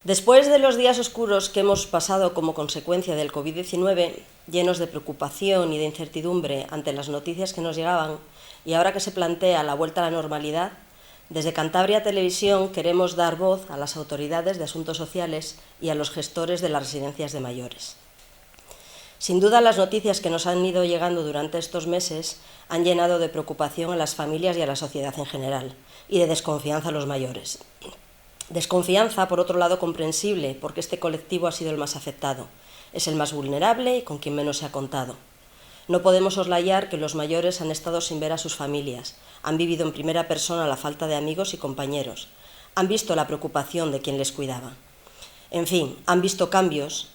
Después de los días oscuros que hemos pasado como consecuencia del COVID-19, llenos de preocupación y de incertidumbre ante las noticias que nos llegaban, y ahora que se plantea la vuelta a la normalidad, desde Cantabria Televisión queremos dar voz a las autoridades de asuntos sociales y a los gestores de las residencias de mayores. Sin duda, las noticias que nos han ido llegando durante estos meses han llenado de preocupación a las familias y a la sociedad en general, y de desconfianza a los mayores. Desconfianza, por otro lado, comprensible, porque este colectivo ha sido el más afectado, es el más vulnerable y con quien menos se ha contado. No podemos soslayar que los mayores han estado sin ver a sus familias, han vivido en primera persona la falta de amigos y compañeros, han visto la preocupación de quien les cuidaba. En fin, han visto cambios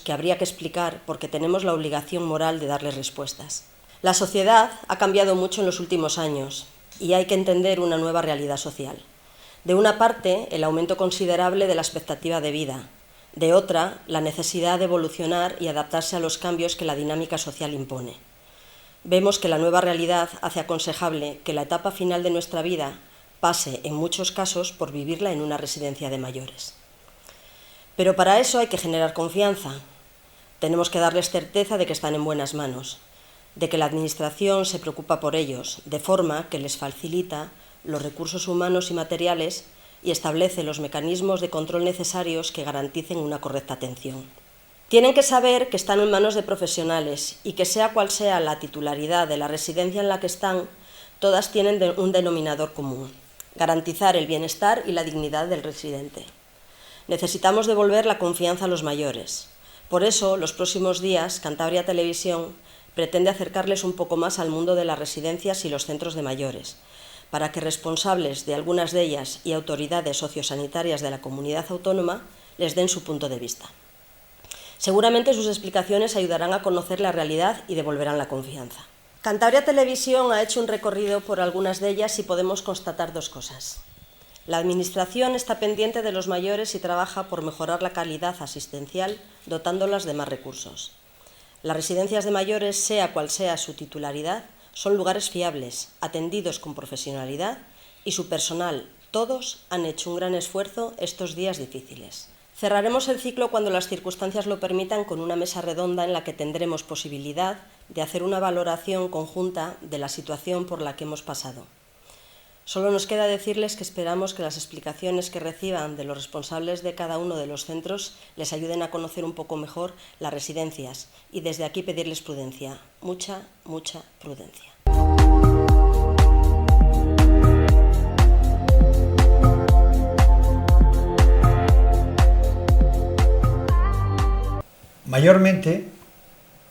que habría que explicar porque tenemos la obligación moral de darles respuestas. La sociedad ha cambiado mucho en los últimos años y hay que entender una nueva realidad social. De una parte, el aumento considerable de la expectativa de vida. De otra, la necesidad de evolucionar y adaptarse a los cambios que la dinámica social impone. Vemos que la nueva realidad hace aconsejable que la etapa final de nuestra vida pase, en muchos casos, por vivirla en una residencia de mayores. Pero para eso hay que generar confianza. Tenemos que darles certeza de que están en buenas manos, de que la Administración se preocupa por ellos, de forma que les facilita los recursos humanos y materiales y establece los mecanismos de control necesarios que garanticen una correcta atención. Tienen que saber que están en manos de profesionales y que sea cual sea la titularidad de la residencia en la que están, todas tienen un denominador común: garantizar el bienestar y la dignidad del residente. Necesitamos devolver la confianza a los mayores. Por eso, los próximos días, Cantabria Televisión pretende acercarles un poco más al mundo de las residencias y los centros de mayores, para que responsables de algunas de ellas y autoridades sociosanitarias de la comunidad autónoma les den su punto de vista. Seguramente sus explicaciones ayudarán a conocer la realidad y devolverán la confianza. Cantabria Televisión ha hecho un recorrido por algunas de ellas y podemos constatar dos cosas. La Administración está pendiente de los mayores y trabaja por mejorar la calidad asistencial, dotándolas de más recursos. Las residencias de mayores, sea cual sea su titularidad, son lugares fiables, atendidos con profesionalidad y su personal, todos, han hecho un gran esfuerzo estos días difíciles. Cerraremos el ciclo cuando las circunstancias lo permitan con una mesa redonda en la que tendremos posibilidad de hacer una valoración conjunta de la situación por la que hemos pasado. Solo nos queda decirles que esperamos que las explicaciones que reciban de los responsables de cada uno de los centros les ayuden a conocer un poco mejor las residencias y desde aquí pedirles prudencia, mucha prudencia. Mayormente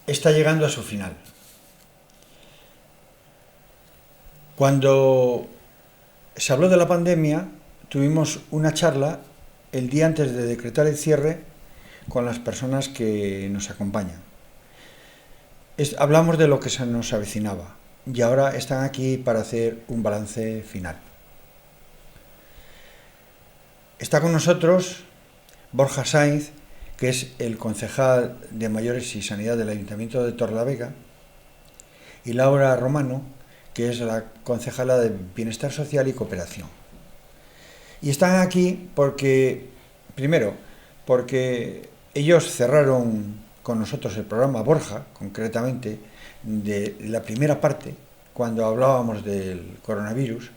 está llegando a su final. Cuando se habló de la pandemia, tuvimos una charla el día antes de decretar el cierre con las personas que nos acompañan. Hablamos de lo que se nos avecinaba y ahora están aquí para hacer un balance final. Está con nosotros Borja Sainz, que es el concejal de Mayores y Sanidad del Ayuntamiento de Torrelavega, y Laura Romano, que es la concejala de Bienestar Social y Cooperación. Y están aquí porque, primero, porque ellos cerraron con nosotros el programa Borja, concretamente, de la primera parte, cuando hablábamos del coronavirus,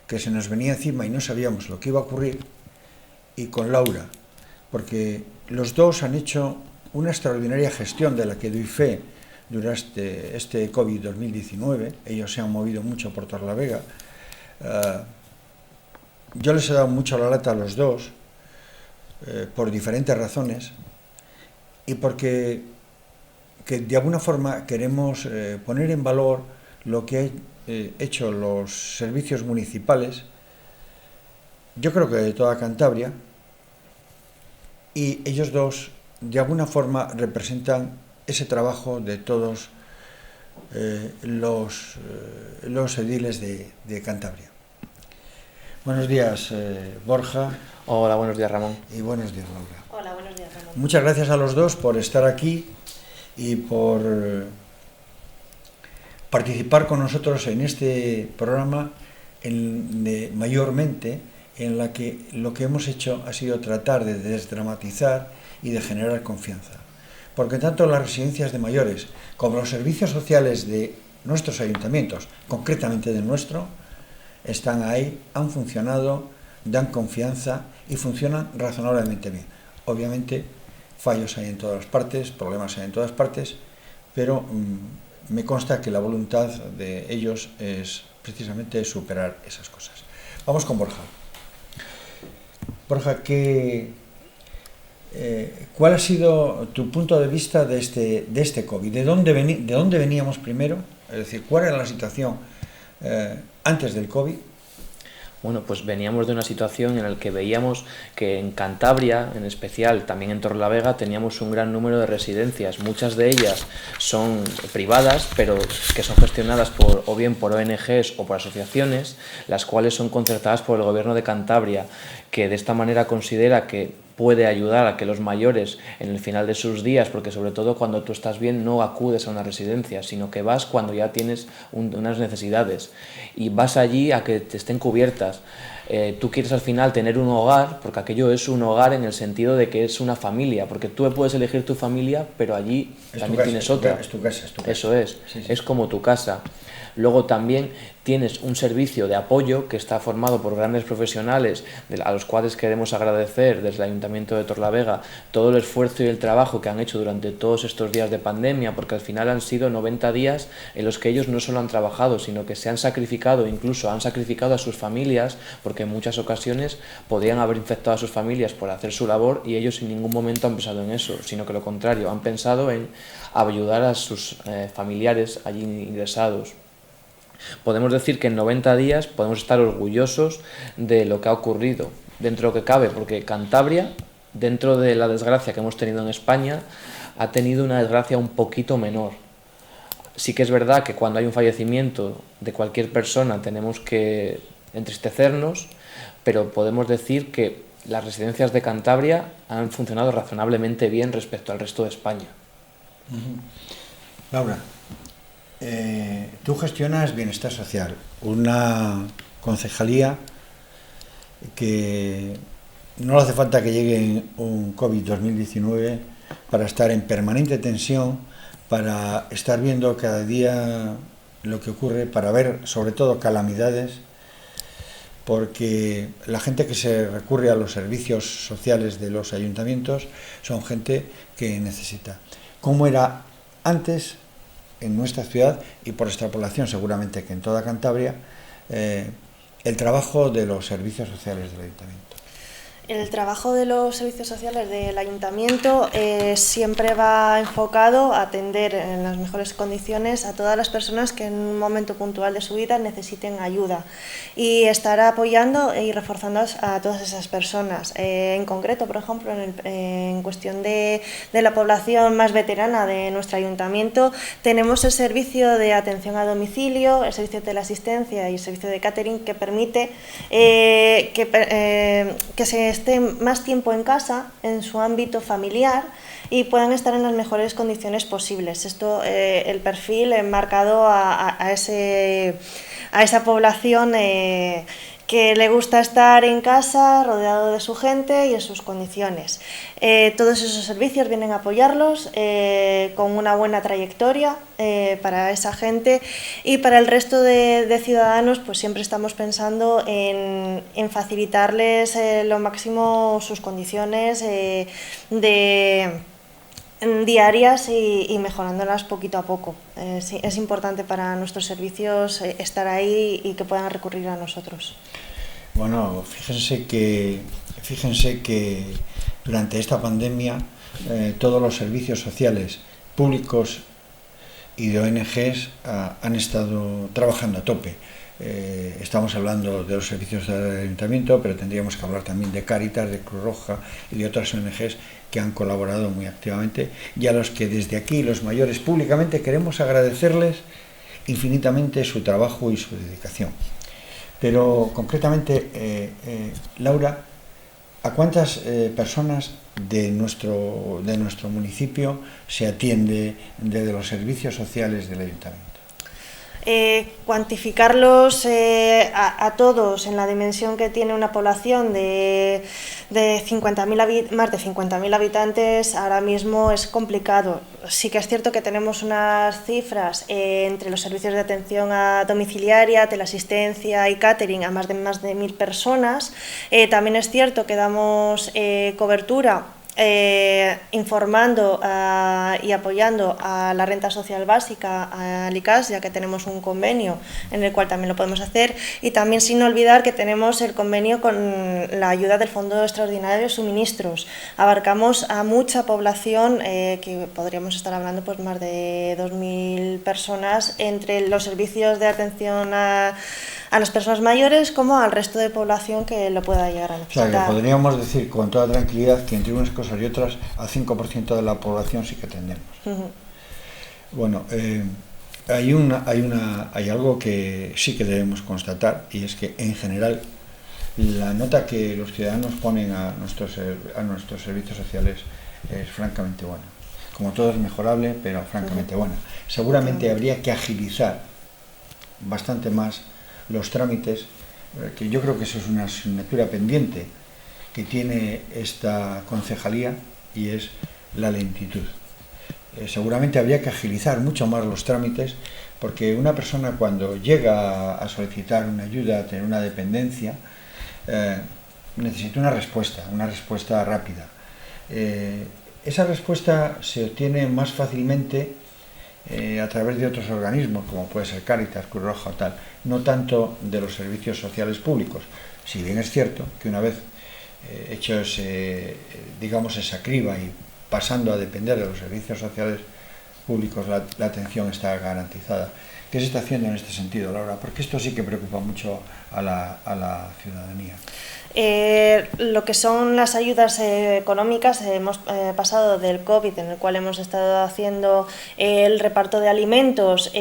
que se nos venía encima y no sabíamos lo que iba a ocurrir, y con Laura, porque los dos han hecho una extraordinaria gestión de la que doy fe durante este COVID-2019. Ellos se han movido mucho por Torrelavega. Yo les he dado mucho la lata a los dos, por diferentes razones, y porque de alguna forma queremos poner en valor lo que han hecho los servicios municipales, yo creo que de toda Cantabria, y ellos dos de alguna forma representan ese trabajo de todos los ediles de Cantabria. Buenos días, Borja. Hola, buenos días, Ramón. Y buenos días, Laura. Hola, buenos días, Ramón. Muchas gracias a los dos por estar aquí y por participar con nosotros en este programa mayormente en la que lo que hemos hecho ha sido tratar de desdramatizar y de generar confianza. Porque tanto las residencias de mayores como los servicios sociales de nuestros ayuntamientos, concretamente del nuestro, están ahí, han funcionado, dan confianza y funcionan razonablemente bien. Obviamente, fallos hay en todas las partes, problemas hay en todas partes, pero me consta que la voluntad de ellos es precisamente superar esas cosas. Vamos con Borja. Borja, ¿cuál ha sido tu punto de vista de este COVID? ¿De dónde veníamos primero? Es decir, ¿cuál era la situación antes del COVID? Bueno, pues veníamos de una situación en la que veíamos que en Cantabria, en especial, también en Torrelavega, teníamos un gran número de residencias. Muchas de ellas son privadas, pero que son gestionadas o bien por ONGs o por asociaciones, las cuales son concertadas por el Gobierno de Cantabria, que de esta manera considera que puede ayudar a que los mayores en el final de sus días, porque sobre todo cuando tú estás bien no acudes a una residencia, sino que vas cuando ya tienes unas necesidades y vas allí a que te estén cubiertas. Tú quieres al final tener un hogar, porque aquello es un hogar en el sentido de que es una familia, porque tú puedes elegir tu familia, pero allí también tienes otra. Es tu casa. Eso es, sí. Es como tu casa. Luego también tienes un servicio de apoyo que está formado por grandes profesionales a los cuales queremos agradecer desde el Ayuntamiento de Torrelavega todo el esfuerzo y el trabajo que han hecho durante todos estos días de pandemia, porque al final han sido 90 días en los que ellos no solo han trabajado, sino que se han sacrificado, incluso han sacrificado a sus familias, porque en muchas ocasiones podían haber infectado a sus familias por hacer su labor y ellos en ningún momento han pensado en eso, sino que lo contrario, han pensado en ayudar a sus familiares allí ingresados. Podemos decir que en 90 días podemos estar orgullosos de lo que ha ocurrido, dentro de lo que cabe, porque Cantabria, dentro de la desgracia que hemos tenido en España, ha tenido una desgracia un poquito menor. Sí que es verdad que cuando hay un fallecimiento de cualquier persona tenemos que entristecernos, pero podemos decir que las residencias de Cantabria han funcionado razonablemente bien respecto al resto de España. Laura, tú gestionas Bienestar Social, una concejalía que no le hace falta que llegue un COVID-2019 para estar en permanente tensión, para estar viendo cada día lo que ocurre, para ver sobre todo calamidades, porque la gente que se recurre a los servicios sociales de los ayuntamientos son gente que necesita. ¿Cómo era antes en nuestra ciudad y por extrapolación seguramente que en toda Cantabria el trabajo de los servicios sociales del ayuntamiento? El trabajo de los servicios sociales del ayuntamiento siempre va enfocado a atender en las mejores condiciones a todas las personas que en un momento puntual de su vida necesiten ayuda y estar apoyando y reforzando a todas esas personas. En concreto, por ejemplo, en cuestión de la población más veterana de nuestro ayuntamiento, tenemos el servicio de atención a domicilio, el servicio de teleasistencia y el servicio de catering que permite que se estén más tiempo en casa, en su ámbito familiar y puedan estar en las mejores condiciones posibles. Esto, el perfil enmarcado a esa población que le gusta estar en casa, rodeado de su gente y en sus condiciones. Todos esos servicios vienen a apoyarlos con una buena trayectoria para esa gente y para el resto de ciudadanos pues siempre estamos pensando en facilitarles lo máximo sus condiciones diarias y mejorándolas poquito a poco. Es importante para nuestros servicios estar ahí y que puedan recurrir a nosotros. Bueno, fíjense que durante esta pandemia todos los servicios sociales públicos y de ONGs han estado trabajando a tope. Estamos hablando de los servicios del Ayuntamiento, pero tendríamos que hablar también de Cáritas, de Cruz Roja y de otras ONGs que han colaborado muy activamente, y a los que desde aquí, los mayores, públicamente queremos agradecerles infinitamente su trabajo y su dedicación. Pero concretamente, Laura, ¿a cuántas personas de nuestro municipio se atiende desde los servicios sociales del Ayuntamiento? Cuantificarlos a todos en la dimensión que tiene una población de más de 50.000 habitantes ahora mismo es complicado. Sí que es cierto que tenemos unas cifras entre los servicios de atención domiciliaria, teleasistencia y catering a más de 1.000 personas. También es cierto que damos cobertura informando y apoyando a la renta social básica, al ICAS, ya que tenemos un convenio en el cual también lo podemos hacer, y también sin olvidar que tenemos el convenio con la ayuda del Fondo Extraordinario de Suministros. Abarcamos a mucha población, que podríamos estar hablando pues más de 2.000 personas, entre los servicios de atención a las personas mayores como al resto de población que lo pueda llegar a necesitar. O sea, que podríamos decir con toda tranquilidad que entre unas cosas y otras al 5% de la población sí que atendemos. Bueno, hay algo que sí que debemos constatar, y es que en general la nota que los ciudadanos ponen a nuestros servicios sociales es francamente buena. Como todo es mejorable, pero francamente buena. Seguramente habría que agilizar bastante más los trámites, que yo creo que eso es una asignatura pendiente que tiene esta concejalía, y es la lentitud. Seguramente habría que agilizar mucho más los trámites, porque una persona cuando llega a solicitar una ayuda, a tener una dependencia, necesita una respuesta rápida. Esa respuesta se obtiene más fácilmente a través de otros organismos, como puede ser Cáritas, Cruz Roja o tal, no tanto de los servicios sociales públicos. Si bien es cierto que una vez hecho digamos esa criba y pasando a depender de los servicios sociales públicos, la atención está garantizada. ¿Qué se está haciendo en este sentido, Laura? Porque esto sí que preocupa mucho a la ciudadanía. Lo que son las ayudas económicas, hemos pasado del COVID, en el cual hemos estado haciendo el reparto de alimentos,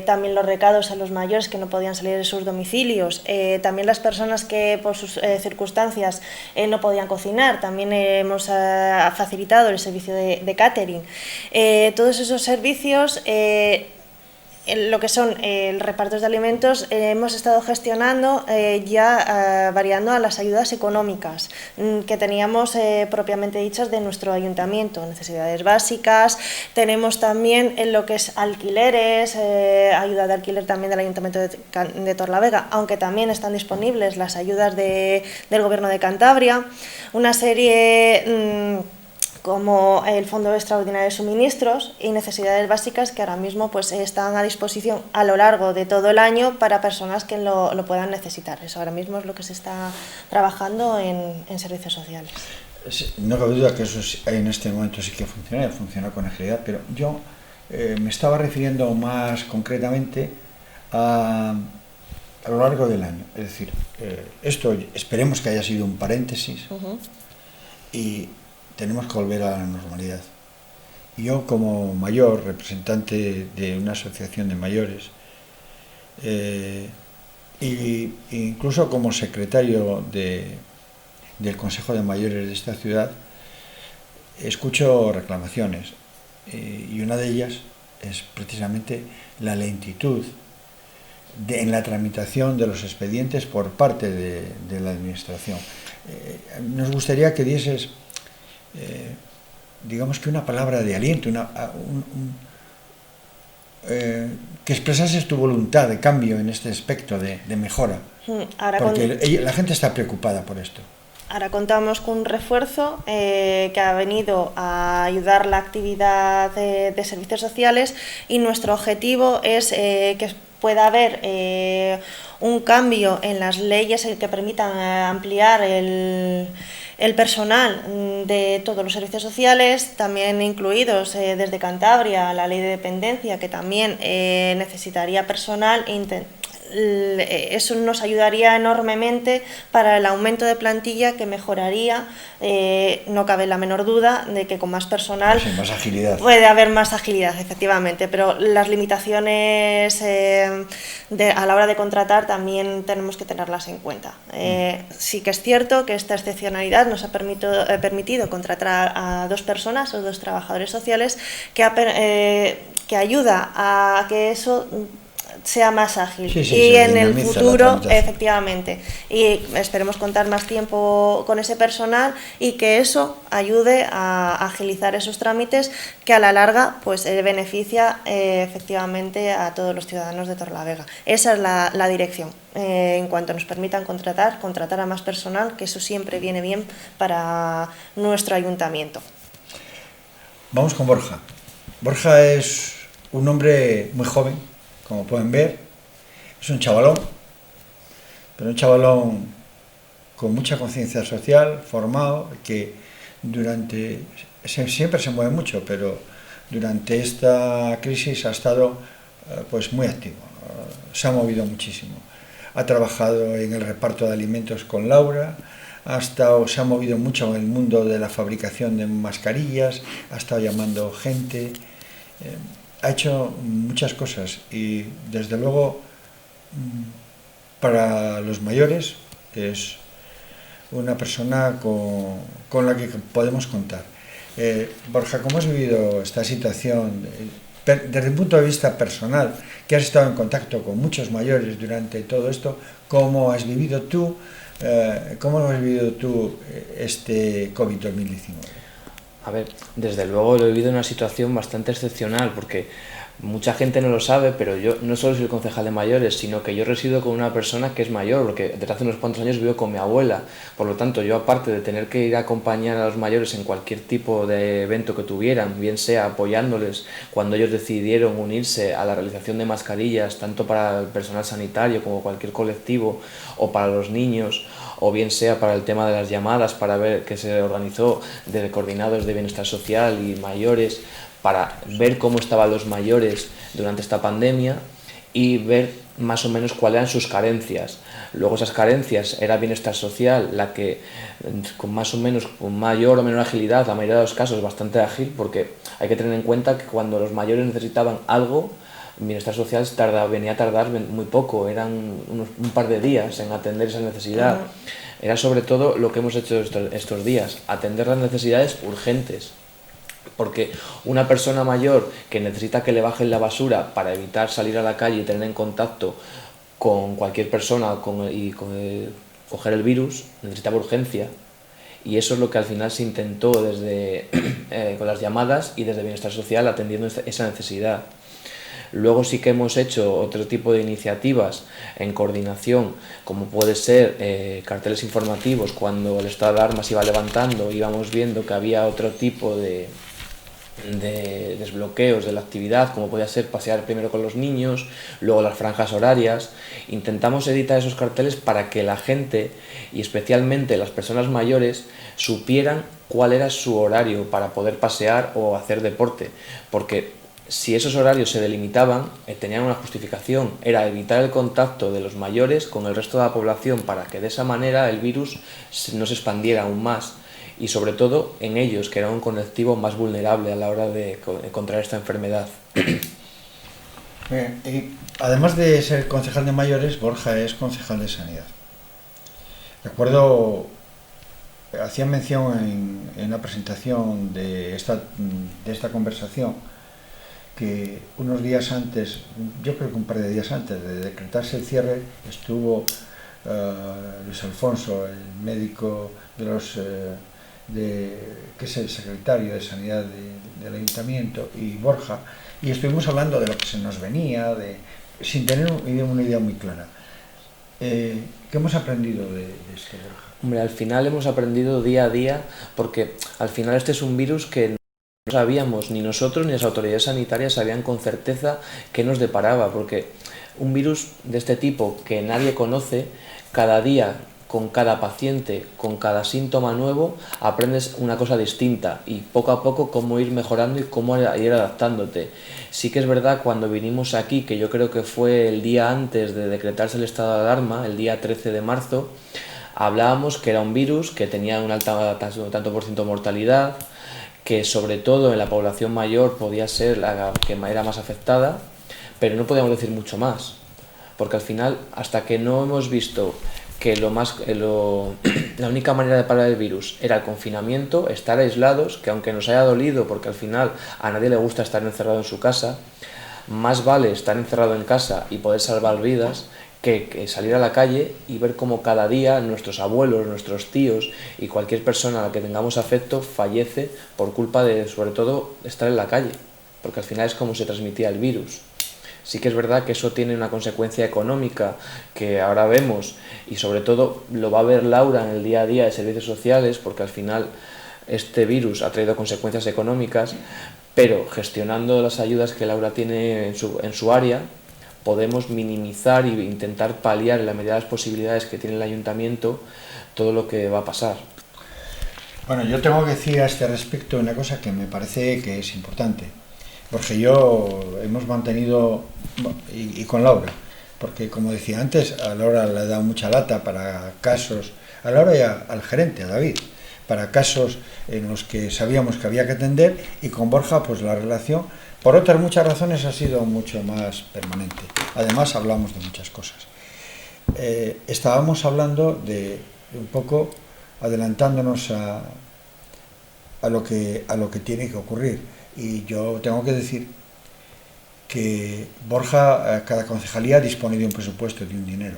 también los recados a los mayores que no podían salir de sus domicilios, también las personas que por sus circunstancias no podían cocinar, también hemos facilitado el servicio de catering. Todos esos servicios, lo que son repartos de alimentos, hemos estado gestionando ya variando a las ayudas económicas que teníamos propiamente dichas de nuestro ayuntamiento, necesidades básicas. Tenemos también en lo que es alquileres, ayuda de alquiler también del Ayuntamiento de Torlavega, aunque también están disponibles las ayudas del Gobierno de Cantabria, una serie como el Fondo Extraordinario de Suministros y necesidades básicas que ahora mismo pues están a disposición a lo largo de todo el año para personas que lo puedan necesitar. Eso ahora mismo es lo que se está trabajando en servicios sociales. No cabe duda que eso en este momento sí que funciona con agilidad, pero yo me estaba refiriendo más concretamente a lo largo del año. Es decir, esto esperemos que haya sido un paréntesis y tenemos que volver a la normalidad. Yo, como mayor, representante de una asociación de mayores, e incluso como secretario del Consejo de Mayores de esta ciudad, escucho reclamaciones, y una de ellas es precisamente la lentitud en la tramitación de los expedientes por parte de la Administración. Nos gustaría que dieses digamos que una palabra de aliento, que expresases tu voluntad de cambio en este aspecto de mejora, porque la gente está preocupada por esto. Ahora contamos con un refuerzo que ha venido a ayudar la actividad de servicios sociales, y nuestro objetivo es que pueda haber un cambio en las leyes que permitan ampliar el personal de todos los servicios sociales, también incluidos desde Cantabria la ley de dependencia, que también necesitaría personal. Eso nos ayudaría enormemente para el aumento de plantilla, que mejoraría, no cabe la menor duda de que con más personal más agilidad. Puede haber más agilidad, efectivamente, pero las limitaciones a la hora de contratar también tenemos que tenerlas en cuenta. Sí que es cierto que esta excepcionalidad nos ha permitido contratar a 2 personas o 2 trabajadores sociales, que ayuda a que eso sea más ágil, y en el futuro, efectivamente, y esperemos contar más tiempo con ese personal y que eso ayude a agilizar esos trámites, que a la larga pues beneficia efectivamente a todos los ciudadanos de Torrelavega. Esa es la dirección. En cuanto nos permitan contratar a más personal, que eso siempre viene bien para nuestro ayuntamiento. Vamos con Borja. Borja es un hombre muy joven, como pueden ver. Es un chavalón, pero un chavalón con mucha conciencia social, formado, que siempre se mueve mucho, pero durante esta crisis ha estado pues muy activo, se ha movido muchísimo. Ha trabajado en el reparto de alimentos con Laura, se ha movido mucho en el mundo de la fabricación de mascarillas, ha estado llamando gente, ha hecho muchas cosas, y desde luego para los mayores es una persona con la que podemos contar. Borja, ¿cómo has vivido esta situación desde el punto de vista personal, que has estado en contacto con muchos mayores durante todo esto? ¿Cómo has vivido tú este COVID-2019? A ver, desde luego lo he vivido en una situación bastante excepcional, porque mucha gente no lo sabe, pero yo no solo soy el concejal de mayores, sino que yo resido con una persona que es mayor, porque desde hace unos cuantos años vivo con mi abuela. Por lo tanto, yo, aparte de tener que ir a acompañar a los mayores en cualquier tipo de evento que tuvieran, bien sea apoyándoles cuando ellos decidieron unirse a la realización de mascarillas, tanto para el personal sanitario como cualquier colectivo, o para los niños, o bien sea para el tema de las llamadas para ver, que se organizó desde coordinados de bienestar social y mayores, para ver cómo estaban los mayores durante esta pandemia y ver más o menos cuáles eran sus carencias. Luego esas carencias era bienestar social la que, con más o menos, con mayor o menor agilidad, la mayoría de los casos bastante ágil, porque hay que tener en cuenta que cuando los mayores necesitaban algo, bienestar social venía a tardar muy poco, eran un par de días en atender esa necesidad. Era sobre todo lo que hemos hecho estos días, atender las necesidades urgentes. Porque una persona mayor que necesita que le bajen la basura para evitar salir a la calle y tener en contacto con cualquier persona y coger el virus, necesitaba urgencia. Y eso es lo que al final se intentó desde con las llamadas y desde Bienestar Social, atendiendo esa necesidad. Luego sí que hemos hecho otro tipo de iniciativas en coordinación, como puede ser carteles informativos. Cuando el estado de alarma se iba levantando, íbamos viendo que había otro tipo de desbloqueos de la actividad, como podía ser pasear primero con los niños, luego las franjas horarias. Intentamos editar esos carteles para que la gente, y especialmente las personas mayores, supieran cuál era su horario para poder pasear o hacer deporte, porque si esos horarios se delimitaban, tenían una justificación, era evitar el contacto de los mayores con el resto de la población, para que de esa manera el virus no se expandiera aún más, y sobre todo en ellos, que eran un colectivo más vulnerable a la hora de contraer esta enfermedad. Y además de ser concejal de mayores, Borja es concejal de sanidad. Recuerdo, hacía mención en la presentación de esta conversación, que unos días antes, yo creo que un par de días antes de decretarse el cierre, estuvo Luis Alfonso, el médico que es el secretario de Sanidad del Ayuntamiento, y Borja, y estuvimos hablando de lo que se nos venía, sin tener una idea muy clara. ¿Qué hemos aprendido de esto, Borja? Hombre, al final hemos aprendido día a día, porque al final este es un virus que no sabíamos, ni nosotros ni las autoridades sanitarias sabían con certeza qué nos deparaba, porque un virus de este tipo que nadie conoce, cada día, con cada paciente, con cada síntoma nuevo, aprendes una cosa distinta y poco a poco cómo ir mejorando y cómo ir adaptándote. Sí que es verdad, cuando vinimos aquí, que yo creo que fue el día antes de decretarse el estado de alarma, el día 13 de marzo, hablábamos que era un virus que tenía un tanto por ciento de mortalidad, que sobre todo en la población mayor podía ser la que era más afectada, pero no podíamos decir mucho más, porque al final, hasta que no hemos visto que la única manera de parar el virus era el confinamiento, estar aislados, que aunque nos haya dolido, porque al final a nadie le gusta estar encerrado en su casa, más vale estar encerrado en casa y poder salvar vidas que salir a la calle y ver cómo cada día nuestros abuelos, nuestros tíos y cualquier persona a la que tengamos afecto fallece por culpa de, sobre todo, estar en la calle, porque al final es como se transmitía el virus. Sí que es verdad que eso tiene una consecuencia económica que ahora vemos, y sobre todo lo va a ver Laura en el día a día de servicios sociales, porque al final este virus ha traído consecuencias económicas, pero gestionando las ayudas que Laura tiene en su área, podemos minimizar e intentar paliar en la medida de las posibilidades que tiene el ayuntamiento todo lo que va a pasar. Bueno, yo tengo que decir a este respecto una cosa que me parece que es importante. Porque yo hemos mantenido, y con Laura, porque como decía antes, a Laura le ha dado mucha lata para casos, a Laura y al gerente, a David, para casos en los que sabíamos que había que atender, y con Borja pues la relación, por otras muchas razones, ha sido mucho más permanente. Además hablamos de muchas cosas. Estábamos hablando de un poco adelantándonos a lo que tiene que ocurrir. Y yo tengo que decir que Borja, cada concejalía dispone de un presupuesto, de un dinero.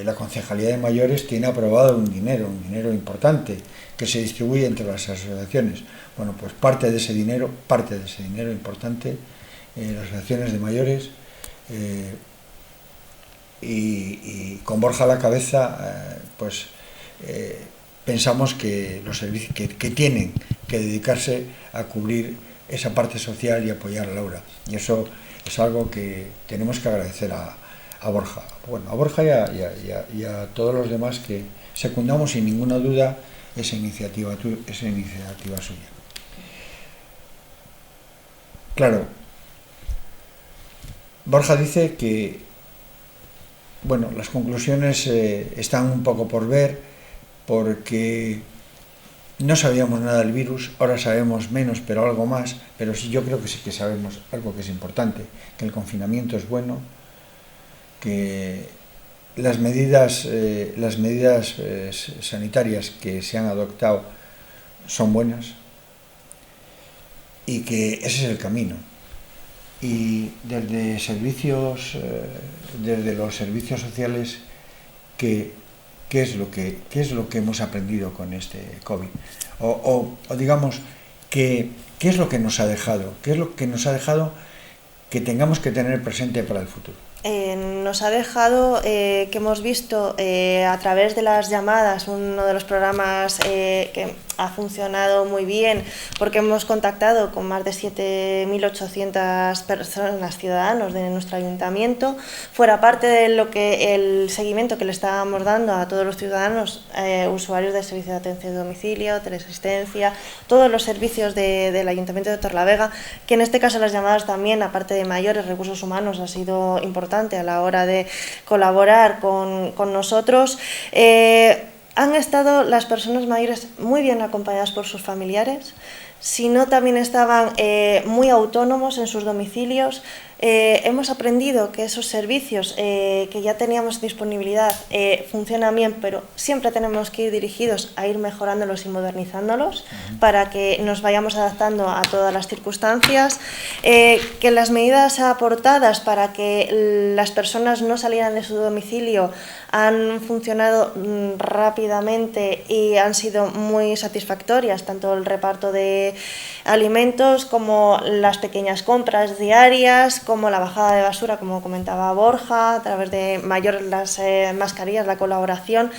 La concejalía de mayores tiene aprobado un dinero importante que se distribuye entre las asociaciones. Bueno, pues parte de ese dinero importante, las asociaciones de mayores, y con Borja a la cabeza, pensamos que los servicios que tienen que dedicarse a cubrir esa parte social y apoyar a Laura, y eso es algo que tenemos que agradecer a Borja, bueno, a Borja y a todos los demás que secundamos sin ninguna duda esa iniciativa suya. Claro, Borja dice que, bueno, las conclusiones están un poco por ver, porque no sabíamos nada del virus, ahora sabemos menos, pero algo más, pero sí, yo creo que sí que sabemos algo que es importante, que el confinamiento es bueno, que las medidas sanitarias que se han adoptado son buenas y que ese es el camino. Y desde los servicios sociales, ¿qué es lo que hemos aprendido con este COVID? O digamos, ¿qué es lo que nos ha dejado? ¿Qué es lo que nos ha dejado que tengamos que tener presente para el futuro? Nos ha dejado que hemos visto a través de las llamadas, uno de los programas que ha funcionado muy bien, porque hemos contactado con más de 7.800 personas, ciudadanos de nuestro ayuntamiento, fuera parte de lo que el seguimiento que le estábamos dando a todos los ciudadanos, usuarios del servicio de atención de domicilio, teleasistencia, todos los servicios del Ayuntamiento de Torlavega, que en este caso las llamadas también, aparte de mayores, recursos humanos, ha sido importante a la hora de colaborar con nosotros. Han estado las personas mayores muy bien acompañadas por sus familiares, sino también estaban muy autónomos en sus domicilios. Hemos aprendido que esos servicios que ya teníamos disponibilidad funcionan bien, pero siempre tenemos que ir dirigidos a ir mejorándolos y modernizándolos para que nos vayamos adaptando a todas las circunstancias, que las medidas aportadas para que las personas no salieran de su domicilio han funcionado rápidamente y han sido muy satisfactorias, tanto el reparto de alimentos como las pequeñas compras diarias, como la bajada de basura, como comentaba Borja, a través de las mascarillas, la colaboración.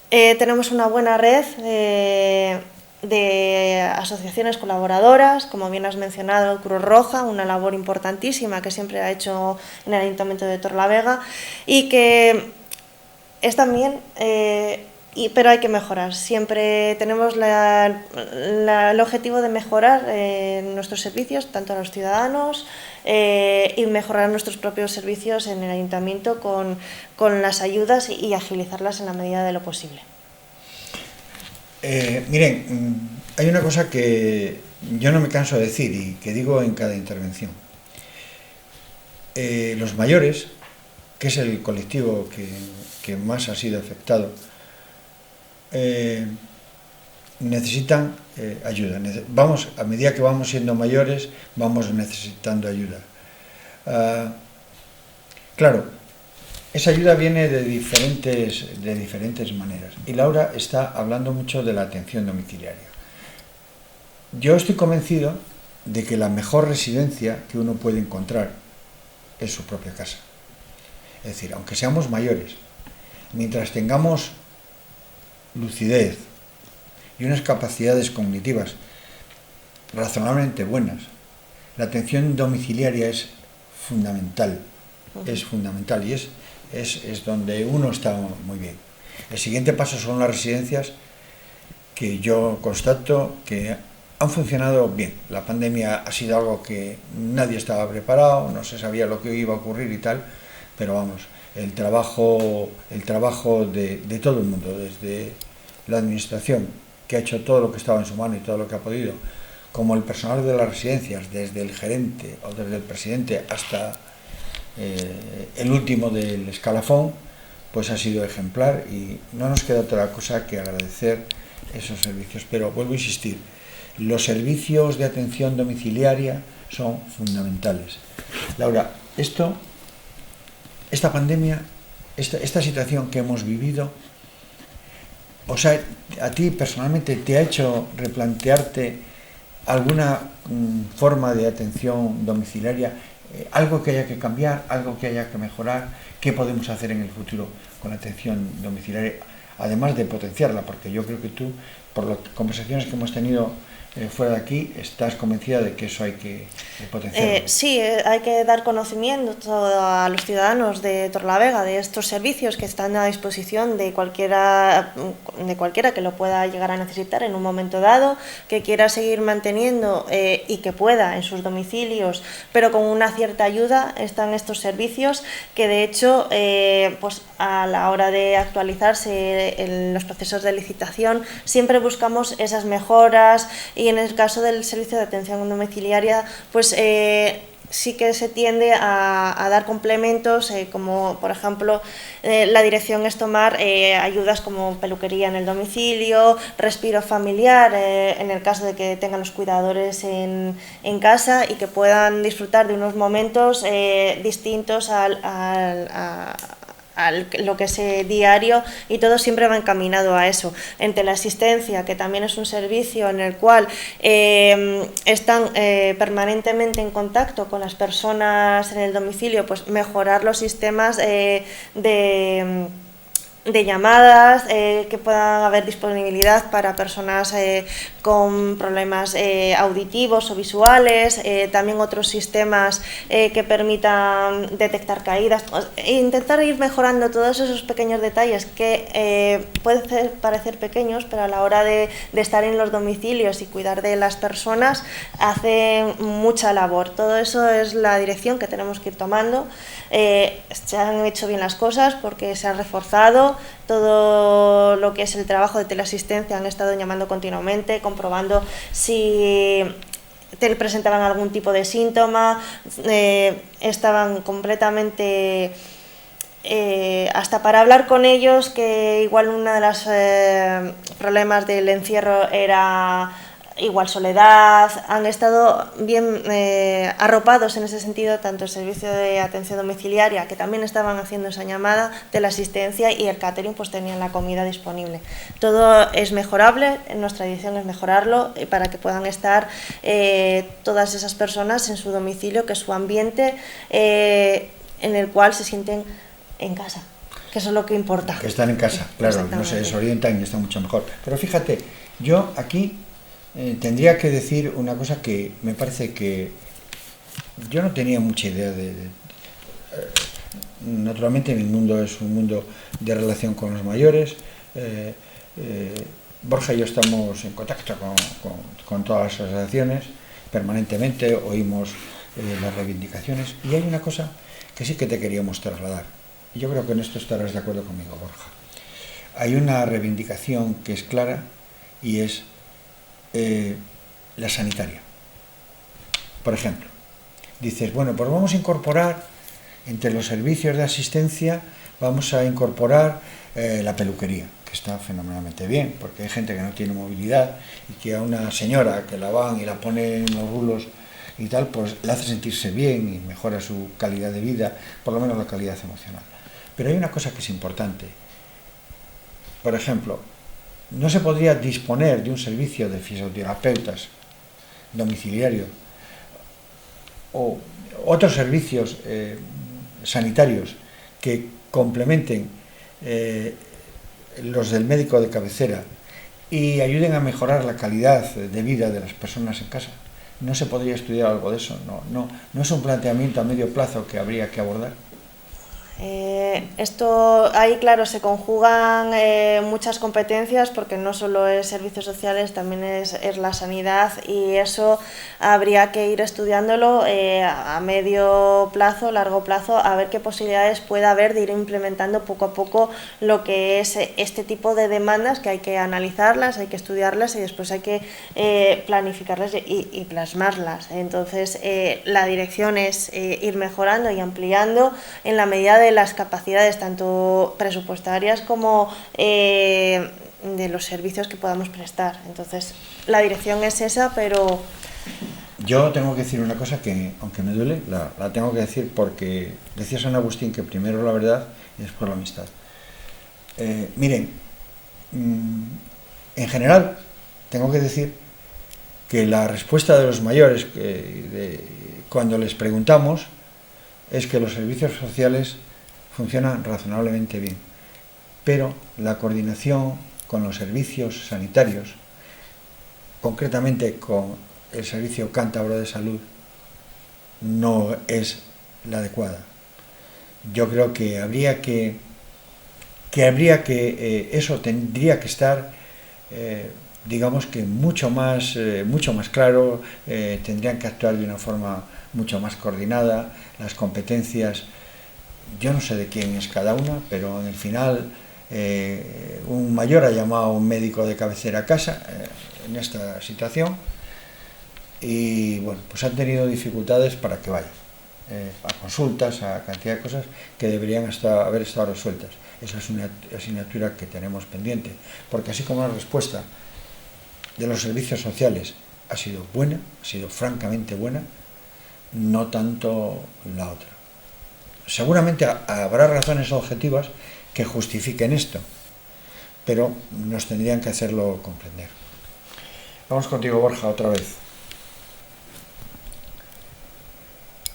Tenemos una buena red de asociaciones colaboradoras, como bien has mencionado, Cruz Roja, una labor importantísima que siempre ha hecho en el Ayuntamiento de Torlavega y que es también, pero hay que mejorar. Siempre tenemos el objetivo de mejorar nuestros servicios, tanto a los ciudadanos, y mejorar nuestros propios servicios en el Ayuntamiento con las ayudas y agilizarlas en la medida de lo posible. Miren, hay una cosa que yo no me canso de decir y que digo en cada intervención. Los mayores, que es el colectivo que más ha sido afectado, necesitan ayuda. A medida que vamos siendo mayores, vamos necesitando ayuda. Claro, esa ayuda viene de diferentes maneras. Y Laura está hablando mucho de la atención domiciliaria. Yo estoy convencido de que la mejor residencia que uno puede encontrar es su propia casa. Es decir, aunque seamos mayores, mientras tengamos lucidez y unas capacidades cognitivas razonablemente buenas, la atención domiciliaria es fundamental. Es fundamental y es donde uno está muy bien. El siguiente paso son las residencias, que yo constato que han funcionado bien. La pandemia ha sido algo que nadie estaba preparado, no se sabía lo que iba a ocurrir y tal, pero vamos, el trabajo de todo el mundo, desde la administración, que ha hecho todo lo que estaba en su mano y todo lo que ha podido, como el personal de las residencias, desde el gerente o desde el presidente hasta el último del escalafón, pues ha sido ejemplar y no nos queda otra cosa que agradecer esos servicios. Pero vuelvo a insistir, los servicios de atención domiciliaria son fundamentales. Laura, esta pandemia, esta situación que hemos vivido, o sea, a ti personalmente te ha hecho replantearte alguna forma de atención domiciliaria, algo que haya que cambiar, algo que haya que mejorar, qué podemos hacer en el futuro con la atención domiciliaria, además de potenciarla, porque yo creo que tú, por las conversaciones que hemos tenido fuera de aquí, estás convencida de que eso hay que potenciarlo. Sí, hay que dar conocimiento a los ciudadanos de Torlavega de estos servicios que están a disposición de cualquiera que lo pueda llegar a necesitar en un momento dado, que quiera seguir manteniendo y que pueda en sus domicilios, pero con una cierta ayuda. Están estos servicios que de hecho pues a la hora de actualizarse en los procesos de licitación siempre buscamos esas mejoras. Y en el caso del servicio de atención domiciliaria, pues sí que se tiende a dar complementos, como por ejemplo la dirección es tomar ayudas como peluquería en el domicilio, respiro familiar en el caso de que tengan los cuidadores en casa y que puedan disfrutar de unos momentos distintos a lo que es diario, y todo siempre va encaminado a eso. En teleasistencia, que también es un servicio en el cual están permanentemente en contacto con las personas en el domicilio, pues mejorar los sistemas de llamadas, que puedan haber disponibilidad para personas con problemas auditivos o visuales, también otros sistemas que permitan detectar caídas, intentar ir mejorando todos esos pequeños detalles que pueden parecer pequeños, pero a la hora de estar en los domicilios y cuidar de las personas hacen mucha labor. Todo eso es la dirección que tenemos que ir tomando. Se han hecho bien las cosas porque se ha reforzado todo lo que es el trabajo de teleasistencia, han estado llamando continuamente, comprobando si te presentaban algún tipo de síntoma, estaban completamente hasta para hablar con ellos, que igual uno de los problemas del encierro era igual soledad. Han estado bien arropados en ese sentido, tanto el servicio de atención domiciliaria, que también estaban haciendo esa llamada de la asistencia, y el catering, pues tenían la comida disponible. Todo es mejorable, nuestra edición es mejorarlo para que puedan estar todas esas personas en su domicilio, que es su ambiente en el cual se sienten en casa, que eso es lo que importa. Que están en casa, claro, no se desorientan y están mucho mejor. Pero fíjate, yo aquí tendría que decir una cosa que me parece que yo no tenía mucha idea naturalmente mi mundo es un mundo de relación con los mayores. Borja y yo estamos en contacto con todas las asociaciones permanentemente, oímos las reivindicaciones, y hay una cosa que sí que te queríamos trasladar, y yo creo que en esto estarás de acuerdo conmigo, Borja. Hay una reivindicación que es clara y es la sanitaria. Por ejemplo, dices, bueno, pues vamos a incorporar entre los servicios de asistencia, vamos a incorporar la peluquería, que está fenomenalmente bien, porque hay gente que no tiene movilidad y que a una señora que la van y la pone en los rulos y tal, pues le hace sentirse bien y mejora su calidad de vida, por lo menos la calidad emocional. Pero hay una cosa que es importante. Por ejemplo, no se podría disponer de un servicio de fisioterapeutas domiciliario o otros servicios sanitarios que complementen los del médico de cabecera y ayuden a mejorar la calidad de vida de las personas en casa. ¿No se podría estudiar algo de eso? No es un planteamiento a medio plazo que habría que abordar. Esto ahí, claro, se conjugan muchas competencias, porque no solo es servicios sociales, también es la sanidad, y eso habría que ir estudiándolo a medio plazo, largo plazo, a ver qué posibilidades puede haber de ir implementando poco a poco lo que es este tipo de demandas, que hay que analizarlas, hay que estudiarlas y después hay que planificarlas y plasmarlas. Entonces la dirección es ir mejorando y ampliando en la medida de las capacidades tanto presupuestarias como de los servicios que podamos prestar. Entonces la dirección es esa, pero yo tengo que decir una cosa que, aunque me duele, la tengo que decir, porque decía San Agustín que primero la verdad y después la amistad. Miren, en general tengo que decir que la respuesta de los mayores cuando les preguntamos es que los servicios sociales funcionan razonablemente bien, pero la coordinación con los servicios sanitarios, concretamente con el Servicio Cántabro de Salud, no es la adecuada. Yo creo que eso tendría que estar, digamos que mucho más claro, tendrían que actuar de una forma mucho más coordinada, las competencias. Yo no sé de quién es cada una, pero en el final un mayor ha llamado a un médico de cabecera a casa en esta situación y bueno, pues han tenido dificultades para que vaya a consultas, a cantidad de cosas que deberían haber estado resueltas. Esa es una asignatura que tenemos pendiente, porque así como la respuesta de los servicios sociales ha sido buena, ha sido francamente buena, no tanto la otra. Seguramente habrá razones objetivas que justifiquen esto, pero nos tendrían que hacerlo comprender. Vamos contigo, Borja, otra vez.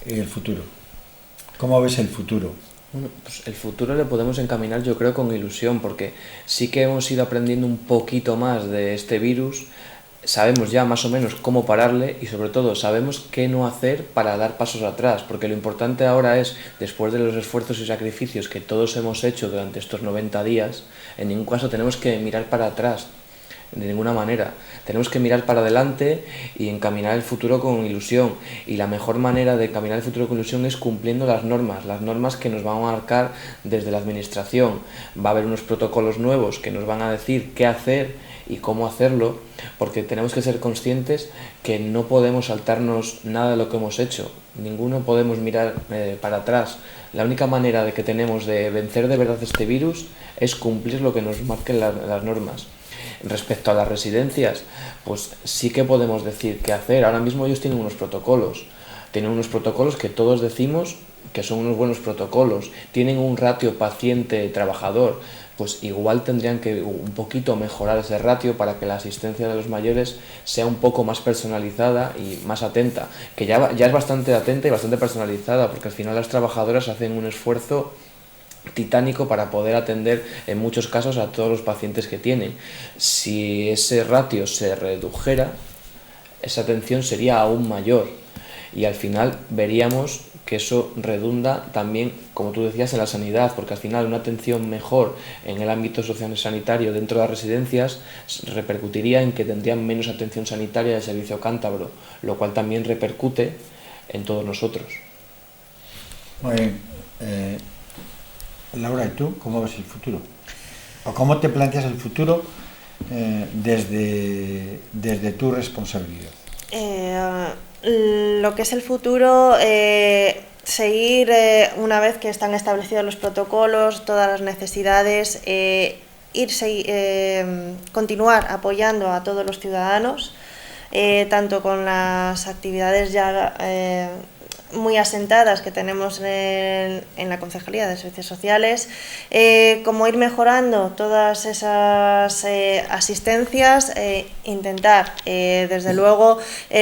El futuro. ¿Cómo ves el futuro? Bueno, pues el futuro le podemos encaminar, yo creo, con ilusión, porque sí que hemos ido aprendiendo un poquito más de este virus. Sabemos ya más o menos cómo pararle y sobre todo sabemos qué no hacer para dar pasos atrás, porque lo importante ahora es, después de los esfuerzos y sacrificios que todos hemos hecho durante estos 90 días, en ningún caso tenemos que mirar para atrás, de ninguna manera. Tenemos que mirar para adelante y encaminar el futuro con ilusión, y la mejor manera de encaminar el futuro con ilusión es cumpliendo las normas que nos van a marcar desde la administración. Va a haber unos protocolos nuevos que nos van a decir qué hacer y cómo hacerlo, porque tenemos que ser conscientes que no podemos saltarnos nada de lo que hemos hecho, ninguno podemos mirar para atrás. La única manera de que tenemos de vencer de verdad este virus es cumplir lo que nos marquen las normas. Respecto a las residencias, pues sí que podemos decir qué hacer. Ahora mismo ellos tienen unos protocolos que todos decimos que son unos buenos protocolos, tienen un ratio paciente-trabajador, pues igual tendrían que un poquito mejorar ese ratio para que la asistencia de los mayores sea un poco más personalizada y más atenta, que ya es bastante atenta y bastante personalizada, porque al final las trabajadoras hacen un esfuerzo titánico para poder atender en muchos casos a todos los pacientes que tienen. Si ese ratio se redujera, esa atención sería aún mayor y al final veríamos que eso redunda también, como tú decías, en la sanidad, porque al final una atención mejor en el ámbito sociosanitario dentro de las residencias repercutiría en que tendrían menos atención sanitaria del servicio cántabro, lo cual también repercute en todos nosotros. Muy bien. Laura, ¿y tú cómo ves el futuro? ¿O cómo te planteas el futuro desde tu responsabilidad? Lo que es el futuro, seguir una vez que están establecidos los protocolos, todas las necesidades, continuar apoyando a todos los ciudadanos, tanto con las actividades ya muy asentadas que tenemos en la Concejalía de Servicios Sociales, como ir mejorando todas esas asistencias, intentar desde luego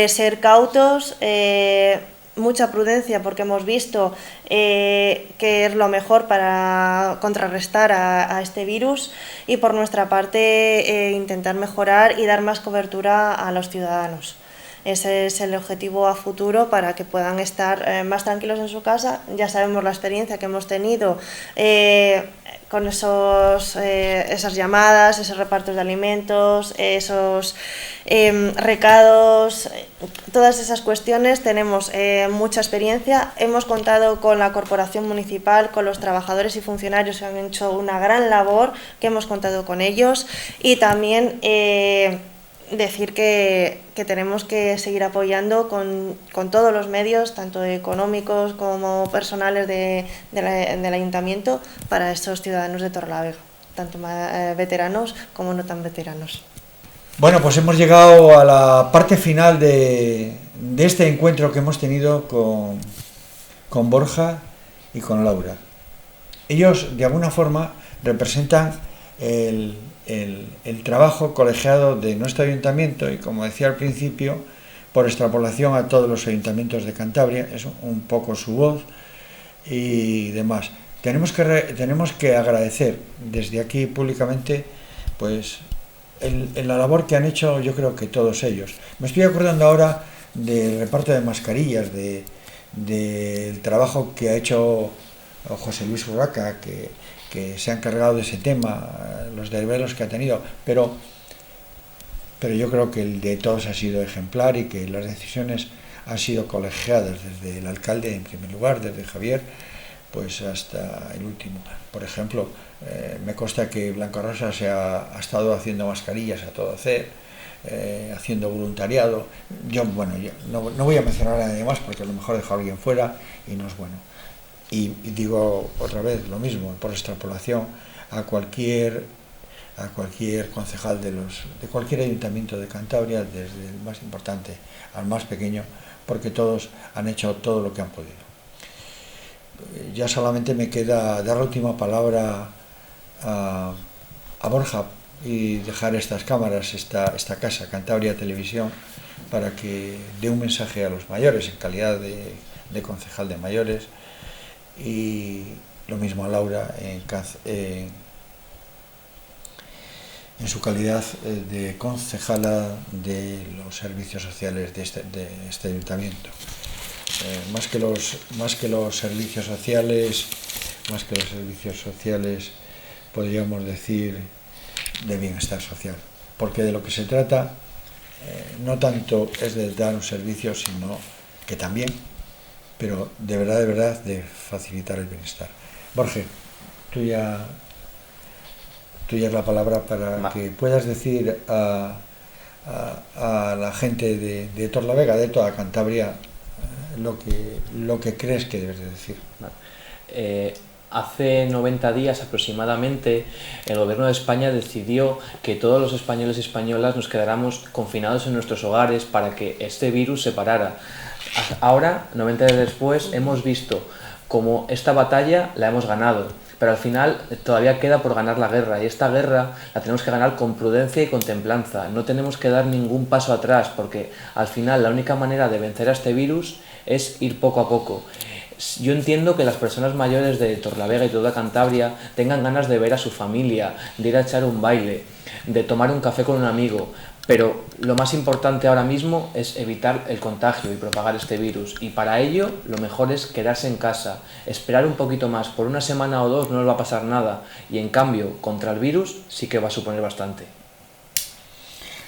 ser cautos, mucha prudencia, porque hemos visto que es lo mejor para contrarrestar a este virus, y por nuestra parte intentar mejorar y dar más cobertura a los ciudadanos. Ese es el objetivo a futuro, para que puedan estar más tranquilos en su casa. Ya sabemos la experiencia que hemos tenido con esas llamadas, esos repartos de alimentos, esos recados, todas esas cuestiones. Tenemos mucha experiencia. Hemos contado con la Corporación Municipal, con los trabajadores y funcionarios que han hecho una gran labor, que hemos contado con ellos, y también decir que tenemos que seguir apoyando con todos los medios, tanto económicos como personales del Ayuntamiento, para estos ciudadanos de Torrelavega, tanto veteranos como no tan veteranos. Bueno, pues hemos llegado a la parte final de este encuentro que hemos tenido con Borja y con Laura. Ellos, de alguna forma, representan el trabajo colegiado de nuestro ayuntamiento, y como decía al principio, por extrapolación a todos los ayuntamientos de Cantabria, es un poco su voz y demás. Tenemos que agradecer desde aquí públicamente pues la labor que han hecho, yo creo que todos ellos. Me estoy acordando ahora del reparto de mascarillas, del trabajo que ha hecho José Luis Urraca, que se ha encargado de ese tema, los desvelos que ha tenido, pero yo creo que el de todos ha sido ejemplar, y que las decisiones han sido colegiadas desde el alcalde en primer lugar, desde Javier, pues hasta el último. Por ejemplo, me consta que Blanca Rosa ha estado haciendo mascarillas a todo hacer, haciendo voluntariado. Yo no voy a mencionar a nadie más, porque a lo mejor dejo a alguien fuera y no es bueno. Y digo otra vez lo mismo, por extrapolación a cualquier concejal de cualquier ayuntamiento de Cantabria, desde el más importante al más pequeño, porque todos han hecho todo lo que han podido. Ya solamente me queda dar la última palabra a Borja y dejar estas cámaras, esta casa, Cantabria Televisión, para que dé un mensaje a los mayores en calidad de concejal de mayores, y lo mismo a Laura en su calidad de concejala de los servicios sociales de este ayuntamiento. Más que los servicios sociales, podríamos decir de bienestar social, porque de lo que se trata no tanto es de dar un servicio, sino que también, pero de verdad de facilitar el bienestar. Borge, tuya es la palabra para que puedas decir a la gente de Torrelavega, de toda Cantabria, lo que crees que debes de decir. Hace 90 días aproximadamente, el Gobierno de España decidió que todos los españoles y españolas nos quedáramos confinados en nuestros hogares para que este virus se parara. Ahora, 90 días después, hemos visto cómo esta batalla la hemos ganado, pero al final todavía queda por ganar la guerra, y esta guerra la tenemos que ganar con prudencia y con templanza. No tenemos que dar ningún paso atrás, porque al final la única manera de vencer a este virus es ir poco a poco. Yo entiendo que las personas mayores de Torlavega y toda Cantabria tengan ganas de ver a su familia, de ir a echar un baile, de tomar un café con un amigo, pero lo más importante ahora mismo es evitar el contagio y propagar este virus, y para ello lo mejor es quedarse en casa, esperar un poquito más, por una semana o dos no les va a pasar nada, y en cambio contra el virus sí que va a suponer bastante.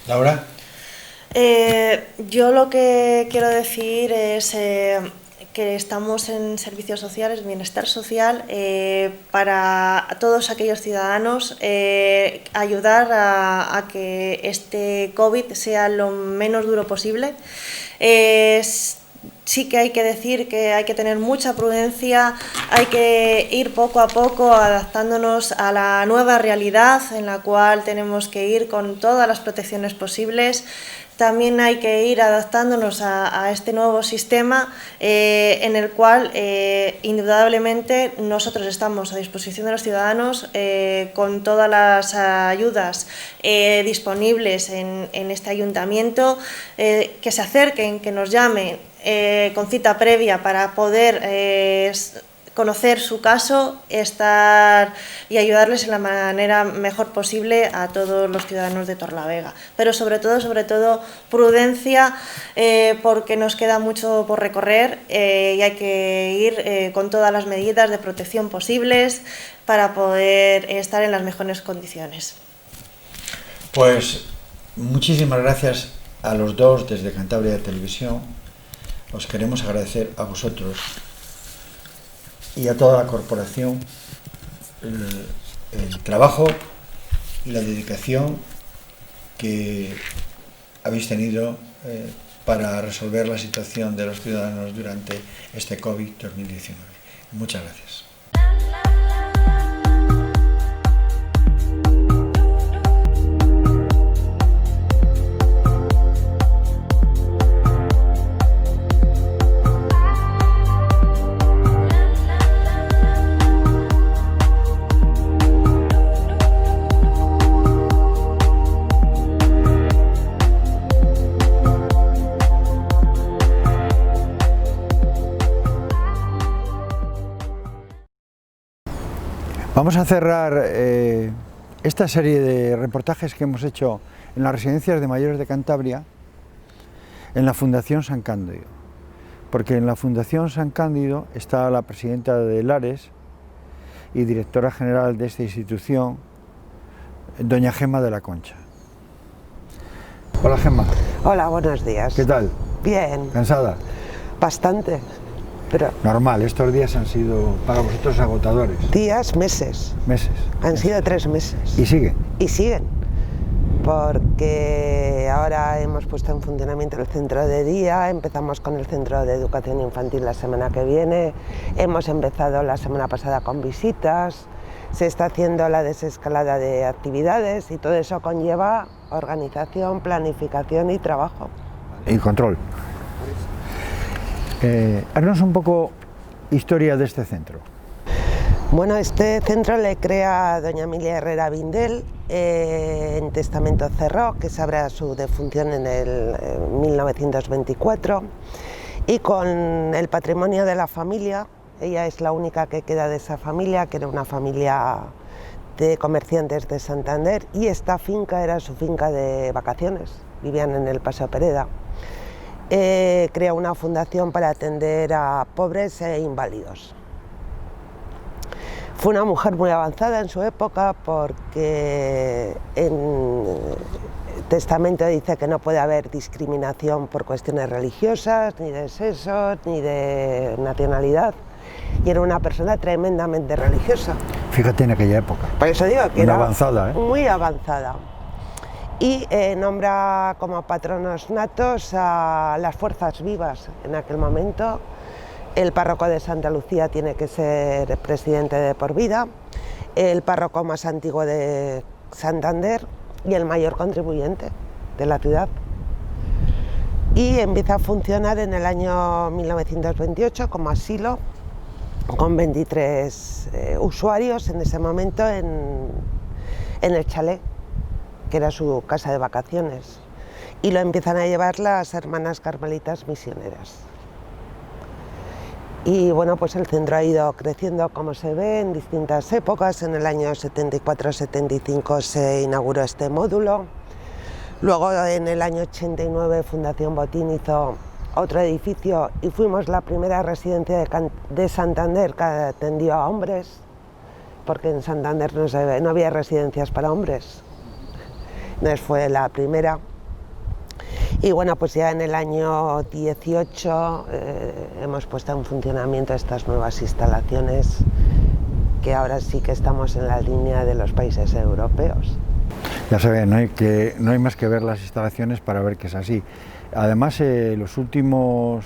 Laura. Yo lo que quiero decir es que estamos en servicios sociales, bienestar social, para todos aquellos ciudadanos, ayudar a que este COVID sea lo menos duro posible. Sí que hay que decir que hay que tener mucha prudencia, hay que ir poco a poco adaptándonos a la nueva realidad en la cual tenemos que ir con todas las protecciones posibles. También hay que ir adaptándonos a este nuevo sistema en el cual indudablemente nosotros estamos a disposición de los ciudadanos con todas las ayudas disponibles en este ayuntamiento, que se acerquen, que nos llamen con cita previa para poder conocer su caso, estar y ayudarles en la manera mejor posible a todos los ciudadanos de Torlavega. Pero sobre todo, prudencia, porque nos queda mucho por recorrer y hay que ir con todas las medidas de protección posibles para poder estar en las mejores condiciones. Pues muchísimas gracias a los dos desde Cantabria Televisión. Os queremos agradecer a vosotros y a toda la corporación el trabajo y la dedicación que habéis tenido para resolver la situación de los ciudadanos durante este COVID-2019. Muchas gracias. Vamos a cerrar esta serie de reportajes que hemos hecho en las residencias de mayores de Cantabria en la Fundación San Cándido, porque en la Fundación San Cándido está la presidenta de Lares y directora general de esta institución, doña Gemma de la Concha. Hola, Gemma. Hola, buenos días. ¿Qué tal? Bien. ¿Cansada? Bastante, pero... Normal, estos días han sido para vosotros agotadores. Días, meses. Meses. Han sido 3 meses. ¿Y siguen? Y siguen, porque ahora hemos puesto en funcionamiento el centro de día, empezamos con el centro de educación infantil la semana que viene, hemos empezado la semana pasada con visitas, se está haciendo la desescalada de actividades y todo eso conlleva organización, planificación y trabajo. Y control. Haznos un poco historia de este centro. Bueno, este centro le crea doña Emilia Herrera Vindel en testamento cerró, que sabrá su defunción en el 1924, y con el patrimonio de la familia, ella es la única que queda de esa familia, que era una familia de comerciantes de Santander, y esta finca era su finca de vacaciones, vivían en el Paseo Pereda. Crea una fundación para atender a pobres e inválidos. Fue una mujer muy avanzada en su época porque en testamento dice que no puede haber discriminación por cuestiones religiosas, ni de sexo, ni de nacionalidad, y era una persona tremendamente religiosa. Fíjate en aquella época. Por eso digo que era avanzada, ¿eh? Muy avanzada. Y nombra como patronos natos a las fuerzas vivas en aquel momento. El párroco de Santa Lucía tiene que ser presidente de por vida, el párroco más antiguo de Santander y el mayor contribuyente de la ciudad. Y empieza a funcionar en el año 1928 como asilo, con 23 usuarios en ese momento en el chalet, que era su casa de vacaciones, y lo empiezan a llevar las hermanas carmelitas misioneras. Y bueno, pues el centro ha ido creciendo, como se ve, en distintas épocas. En el año 74-75 se inauguró este módulo. Luego, en el año 89, Fundación Botín hizo otro edificio y fuimos la primera residencia de Santander que atendió a hombres, porque en Santander no había residencias para hombres. Entonces fue la primera. Y bueno, pues ya en el año 18 hemos puesto en funcionamiento estas nuevas instalaciones, que ahora sí que estamos en la línea de los países europeos. Ya saben, no hay más que ver las instalaciones para ver que es así. Además, los últimos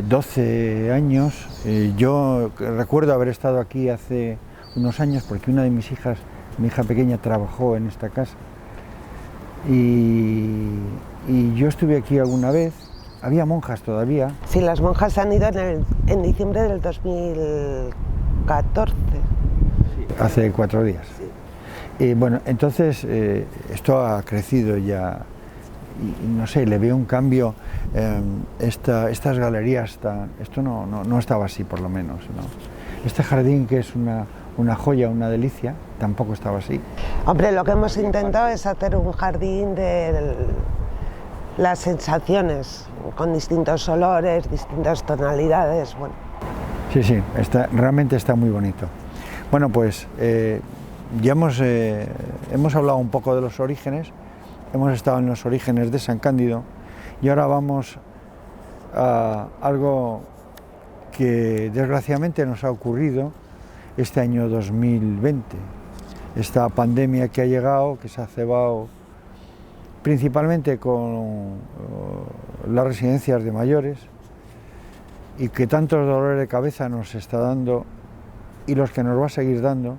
12 años, yo recuerdo haber estado aquí hace unos años porque una de mis hijas, mi hija pequeña, trabajó en esta casa. Y yo estuve aquí alguna vez, había monjas todavía. Sí, las monjas han ido en diciembre del 2014. Sí, hace 4 días. Sí. Bueno, entonces esto ha crecido ya, y no sé, le veo un cambio. Estas galerías, esto no estaba así por lo menos, ¿no? Este jardín, que es una joya, una delicia, tampoco estaba así. Hombre, lo que hemos intentado es hacer un jardín de las sensaciones, con distintos olores, distintas tonalidades. Bueno. Sí, realmente está muy bonito. Bueno, pues ya hemos hablado un poco de los orígenes, hemos estado en los orígenes de San Cándido y ahora vamos a algo que desgraciadamente nos ha ocurrido este año 2020, esta pandemia que ha llegado, que se ha cebado principalmente con las residencias de mayores y que tantos dolores de cabeza nos está dando y los que nos va a seguir dando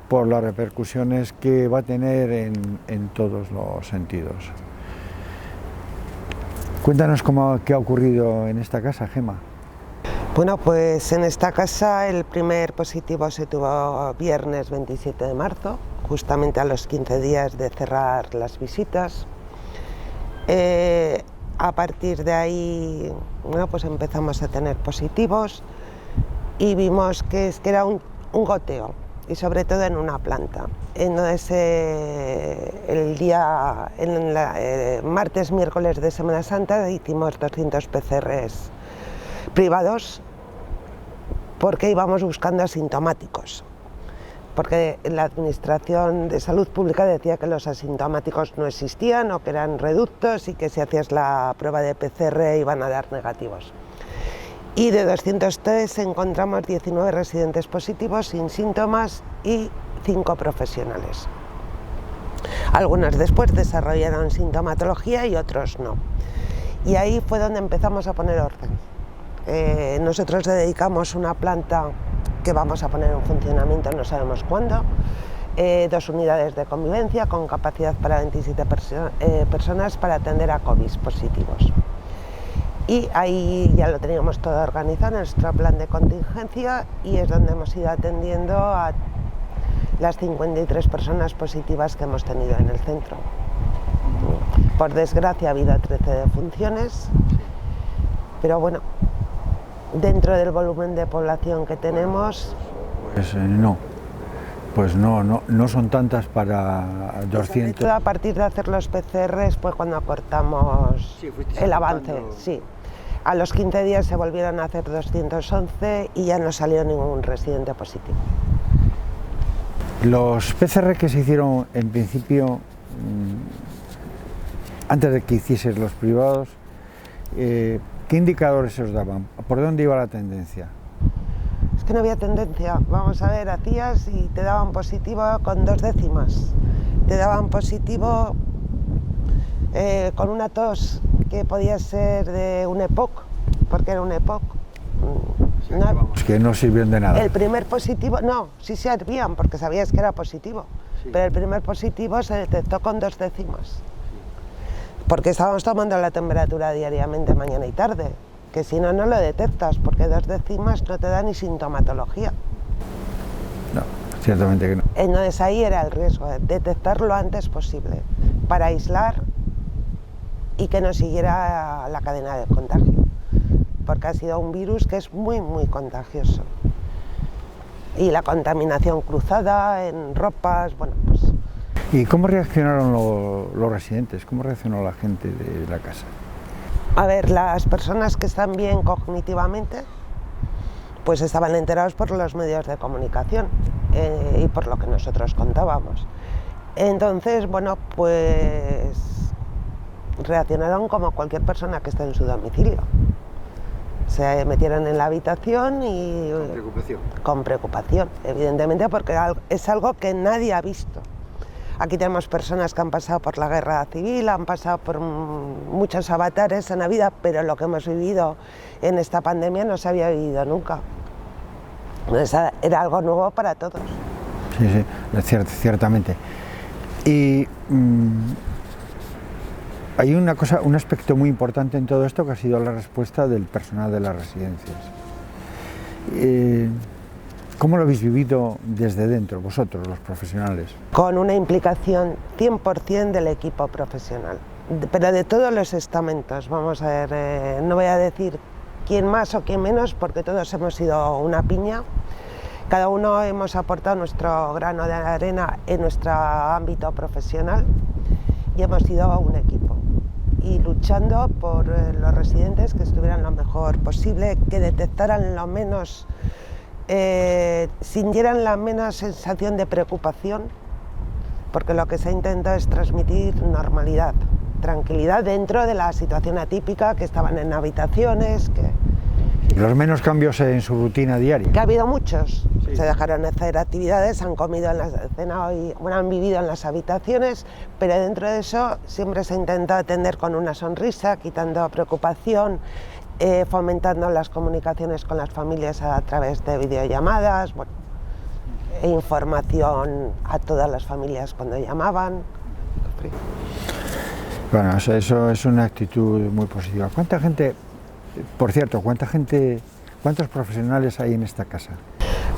por las repercusiones que va a tener en todos los sentidos. Cuéntanos qué ha ocurrido en esta casa, Gemma. Bueno, pues en esta casa el primer positivo se tuvo viernes 27 de marzo, justamente a los 15 días de cerrar las visitas. A partir de ahí, bueno, pues empezamos a tener positivos y vimos que era un goteo, y sobre todo en una planta. Entonces, martes, miércoles de Semana Santa hicimos 200 PCRs privados porque íbamos buscando asintomáticos, porque la Administración de Salud Pública decía que los asintomáticos no existían o que eran reductos y que si hacías la prueba de PCR iban a dar negativos. Y de 203 encontramos 19 residentes positivos sin síntomas y 5 profesionales. Algunos después desarrollaron sintomatología y otros no. Y ahí fue donde empezamos a poner orden. Nosotros dedicamos una planta que vamos a poner en funcionamiento, no sabemos cuándo, 2 unidades de convivencia con capacidad para 27 personas para atender a COVID positivos. Y ahí ya lo teníamos todo organizado en nuestro plan de contingencia y es donde hemos ido atendiendo a las 53 personas positivas que hemos tenido en el centro. Por desgracia ha habido 13 defunciones, pero bueno, dentro del volumen de población que tenemos... Pues no son tantas para 200. A partir de hacer los PCRs fue cuando cortamos el avance. Sí. A los 15 días se volvieron a hacer 211 y ya no salió ningún residente positivo. Los PCR que se hicieron en principio, antes de que hicieses los privados, ¿qué indicadores os daban? ¿Por dónde iba la tendencia? Es que no había tendencia. Vamos a ver, hacías y te daban positivo con 2 décimas. Te daban positivo con una tos que podía ser de un EPOC, porque era un EPOC. Que no sirvieron de nada. El primer positivo, no, sí servían porque sabías que era positivo, sí. Pero el primer positivo se detectó con 2 décimas. Porque estábamos tomando la temperatura diariamente mañana y tarde, que si no, no lo detectas, porque 2 décimas no te da ni sintomatología. No, ciertamente que no. Entonces ahí era el riesgo, de detectar lo antes posible, para aislar y que no siguiera la cadena de contagio. porque ha sido un virus que es muy, muy contagioso. Y la contaminación cruzada en ropas, bueno, pues... ¿Y cómo reaccionaron los residentes? ¿Cómo reaccionó la gente de la casa? A ver, las personas que están bien cognitivamente, pues estaban enterados por los medios de comunicación y por lo que nosotros contábamos. Entonces, bueno, pues reaccionaron como cualquier persona que esté en su domicilio. Se metieron en la habitación y... Con preocupación. Con preocupación, evidentemente, porque es algo que nadie ha visto. Aquí tenemos personas que han pasado por la guerra civil, han pasado por muchos avatares en la vida, pero lo que hemos vivido en esta pandemia no se había vivido nunca. Entonces, era algo nuevo para todos. Sí, ciertamente. Y hay una cosa, un aspecto muy importante en todo esto que ha sido la respuesta del personal de las residencias. ¿Cómo lo habéis vivido desde dentro, vosotros, los profesionales? Con una implicación 100% del equipo profesional, pero de todos los estamentos. Vamos a ver, no voy a decir quién más o quién menos, porque todos hemos sido una piña. Cada uno hemos aportado nuestro grano de arena en nuestro ámbito profesional y hemos sido un equipo. Y luchando por los residentes que estuvieran lo mejor posible, que detectaran lo menos, sintieran la menos sensación de preocupación, porque lo que se ha intentado es transmitir normalidad, tranquilidad dentro de la situación atípica, que estaban en habitaciones, Los menos cambios en su rutina diaria. Que ha habido muchos. Sí. Se dejaron de hacer actividades, han comido en la cena y han vivido en las habitaciones, pero dentro de eso siempre se intenta atender con una sonrisa, quitando preocupación, fomentando las comunicaciones con las familias a través de videollamadas, bueno, e información a todas las familias cuando llamaban. Bueno, eso es una actitud muy positiva. ¿Cuánta gente, por cierto, cuántos profesionales hay en esta casa?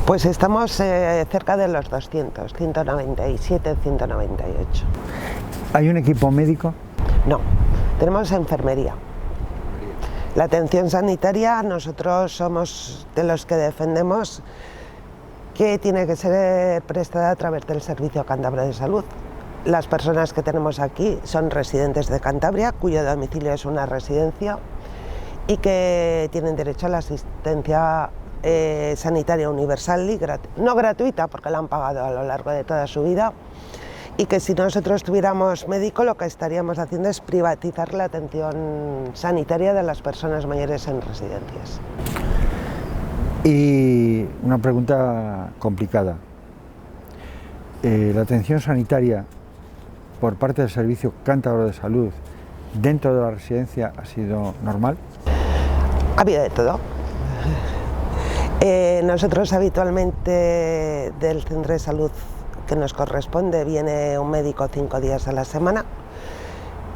Pues estamos cerca de los 200, 197, 198. ¿Hay un equipo médico? No, tenemos enfermería. La atención sanitaria, nosotros somos de los que defendemos que tiene que ser prestada a través del Servicio Cántabro de Salud. Las personas que tenemos aquí son residentes de Cantabria, cuyo domicilio es una residencia y que tienen derecho a la asistencia sanitaria universal y no gratuita, porque la han pagado a lo largo de toda su vida, y que si nosotros tuviéramos médico lo que estaríamos haciendo es privatizar la atención sanitaria de las personas mayores en residencias. Y una pregunta complicada. ¿La atención sanitaria por parte del Servicio Cántabro de Salud dentro de la residencia ha sido normal? Ha habido de todo. Nosotros habitualmente del centro de salud que nos corresponde viene un médico 5 días a la semana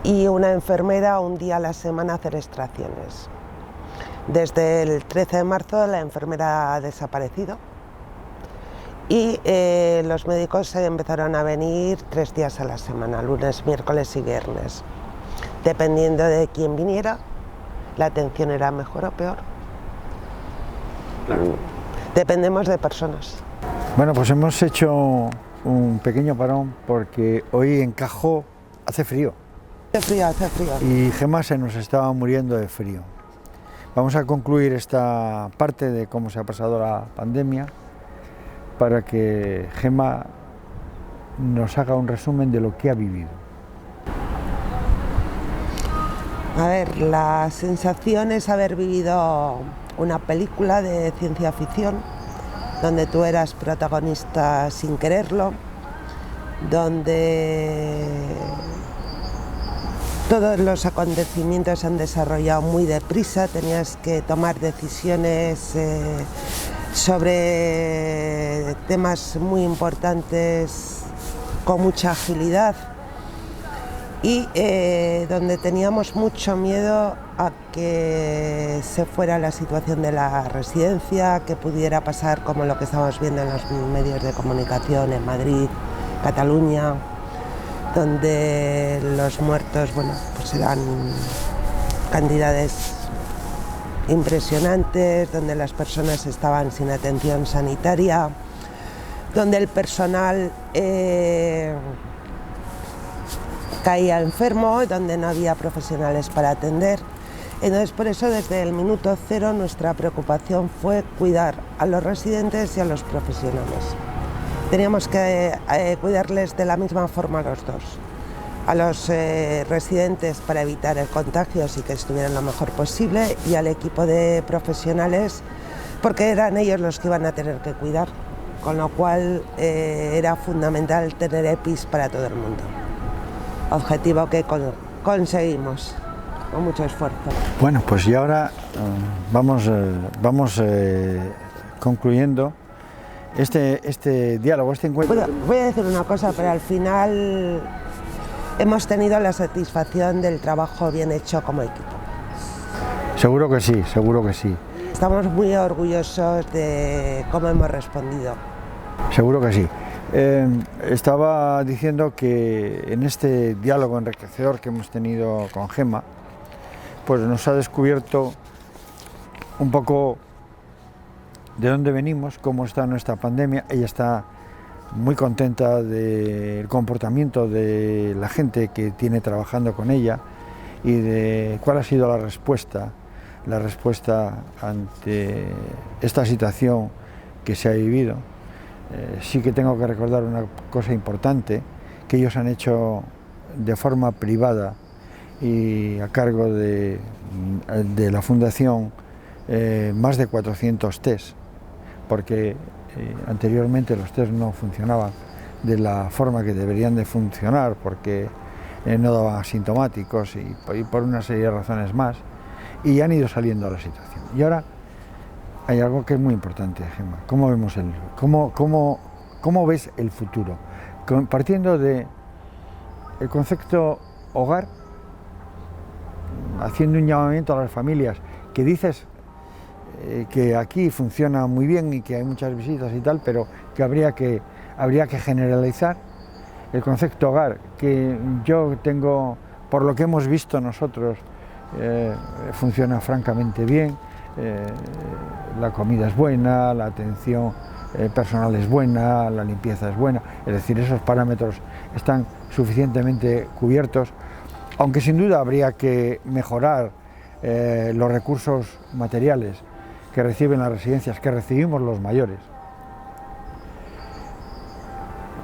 y una enfermera un día a la semana a hacer extracciones. Desde el 13 de marzo la enfermera ha desaparecido y los médicos empezaron a venir 3 días a la semana, lunes, miércoles y viernes. Dependiendo de quién viniera, la atención era mejor o peor. Claro. Dependemos de personas. Bueno, pues hemos hecho un pequeño parón porque hoy en Cajo hace frío. Hace frío. Y Gemma se nos estaba muriendo de frío. Vamos a concluir esta parte de cómo se ha pasado la pandemia para que Gemma nos haga un resumen de lo que ha vivido. A ver, la sensación es haber vivido una película de ciencia ficción donde tú eras protagonista sin quererlo, donde todos los acontecimientos se han desarrollado muy deprisa, tenías que tomar decisiones sobre temas muy importantes con mucha agilidad y donde teníamos mucho miedo a que se fuera la situación de la residencia, que pudiera pasar como lo que estamos viendo en los medios de comunicación en Madrid, Cataluña, donde los muertos, bueno, pues eran cantidades impresionantes, donde las personas estaban sin atención sanitaria, donde el personal caía enfermo, donde no había profesionales para atender. Entonces, por eso, desde el minuto cero, nuestra preocupación fue cuidar a los residentes y a los profesionales. Teníamos que cuidarles de la misma forma a los dos. A los residentes para evitar el contagio y que estuvieran lo mejor posible, y al equipo de profesionales porque eran ellos los que iban a tener que cuidar, con lo cual era fundamental tener EPIs para todo el mundo. Objetivo que conseguimos con mucho esfuerzo. Bueno, pues y ahora vamos concluyendo este diálogo, este encuentro. Voy a decir una cosa, pero al final hemos tenido la satisfacción del trabajo bien hecho como equipo. Seguro que sí, seguro que sí. Estamos muy orgullosos de cómo hemos respondido. Seguro que sí. Estaba diciendo que en este diálogo enriquecedor que hemos tenido con Gemma, pues nos ha descubierto un poco de dónde venimos, cómo está nuestra pandemia. Ella está muy contenta del comportamiento de la gente que tiene trabajando con ella y de cuál ha sido la respuesta ante esta situación que se ha vivido. Sí que tengo que recordar una cosa importante, que ellos han hecho de forma privada y a cargo de la Fundación más de 400 test, porque anteriormente los test no funcionaban de la forma que deberían de funcionar, porque no daban asintomáticos y por una serie de razones más, y han ido saliendo a la situación. Y ahora hay algo que es muy importante, Gemma. ¿Cómo vemos cómo ves el futuro? Partiendo de el concepto hogar, haciendo un llamamiento a las familias, que dices que aquí funciona muy bien y que hay muchas visitas y tal, pero que habría que generalizar el concepto hogar, que yo tengo, por lo que hemos visto nosotros, funciona francamente bien. La comida es buena, la atención personal es buena, la limpieza es buena, es decir, esos parámetros están suficientemente cubiertos, aunque sin duda habría que mejorar los recursos materiales que reciben las residencias, que recibimos los mayores,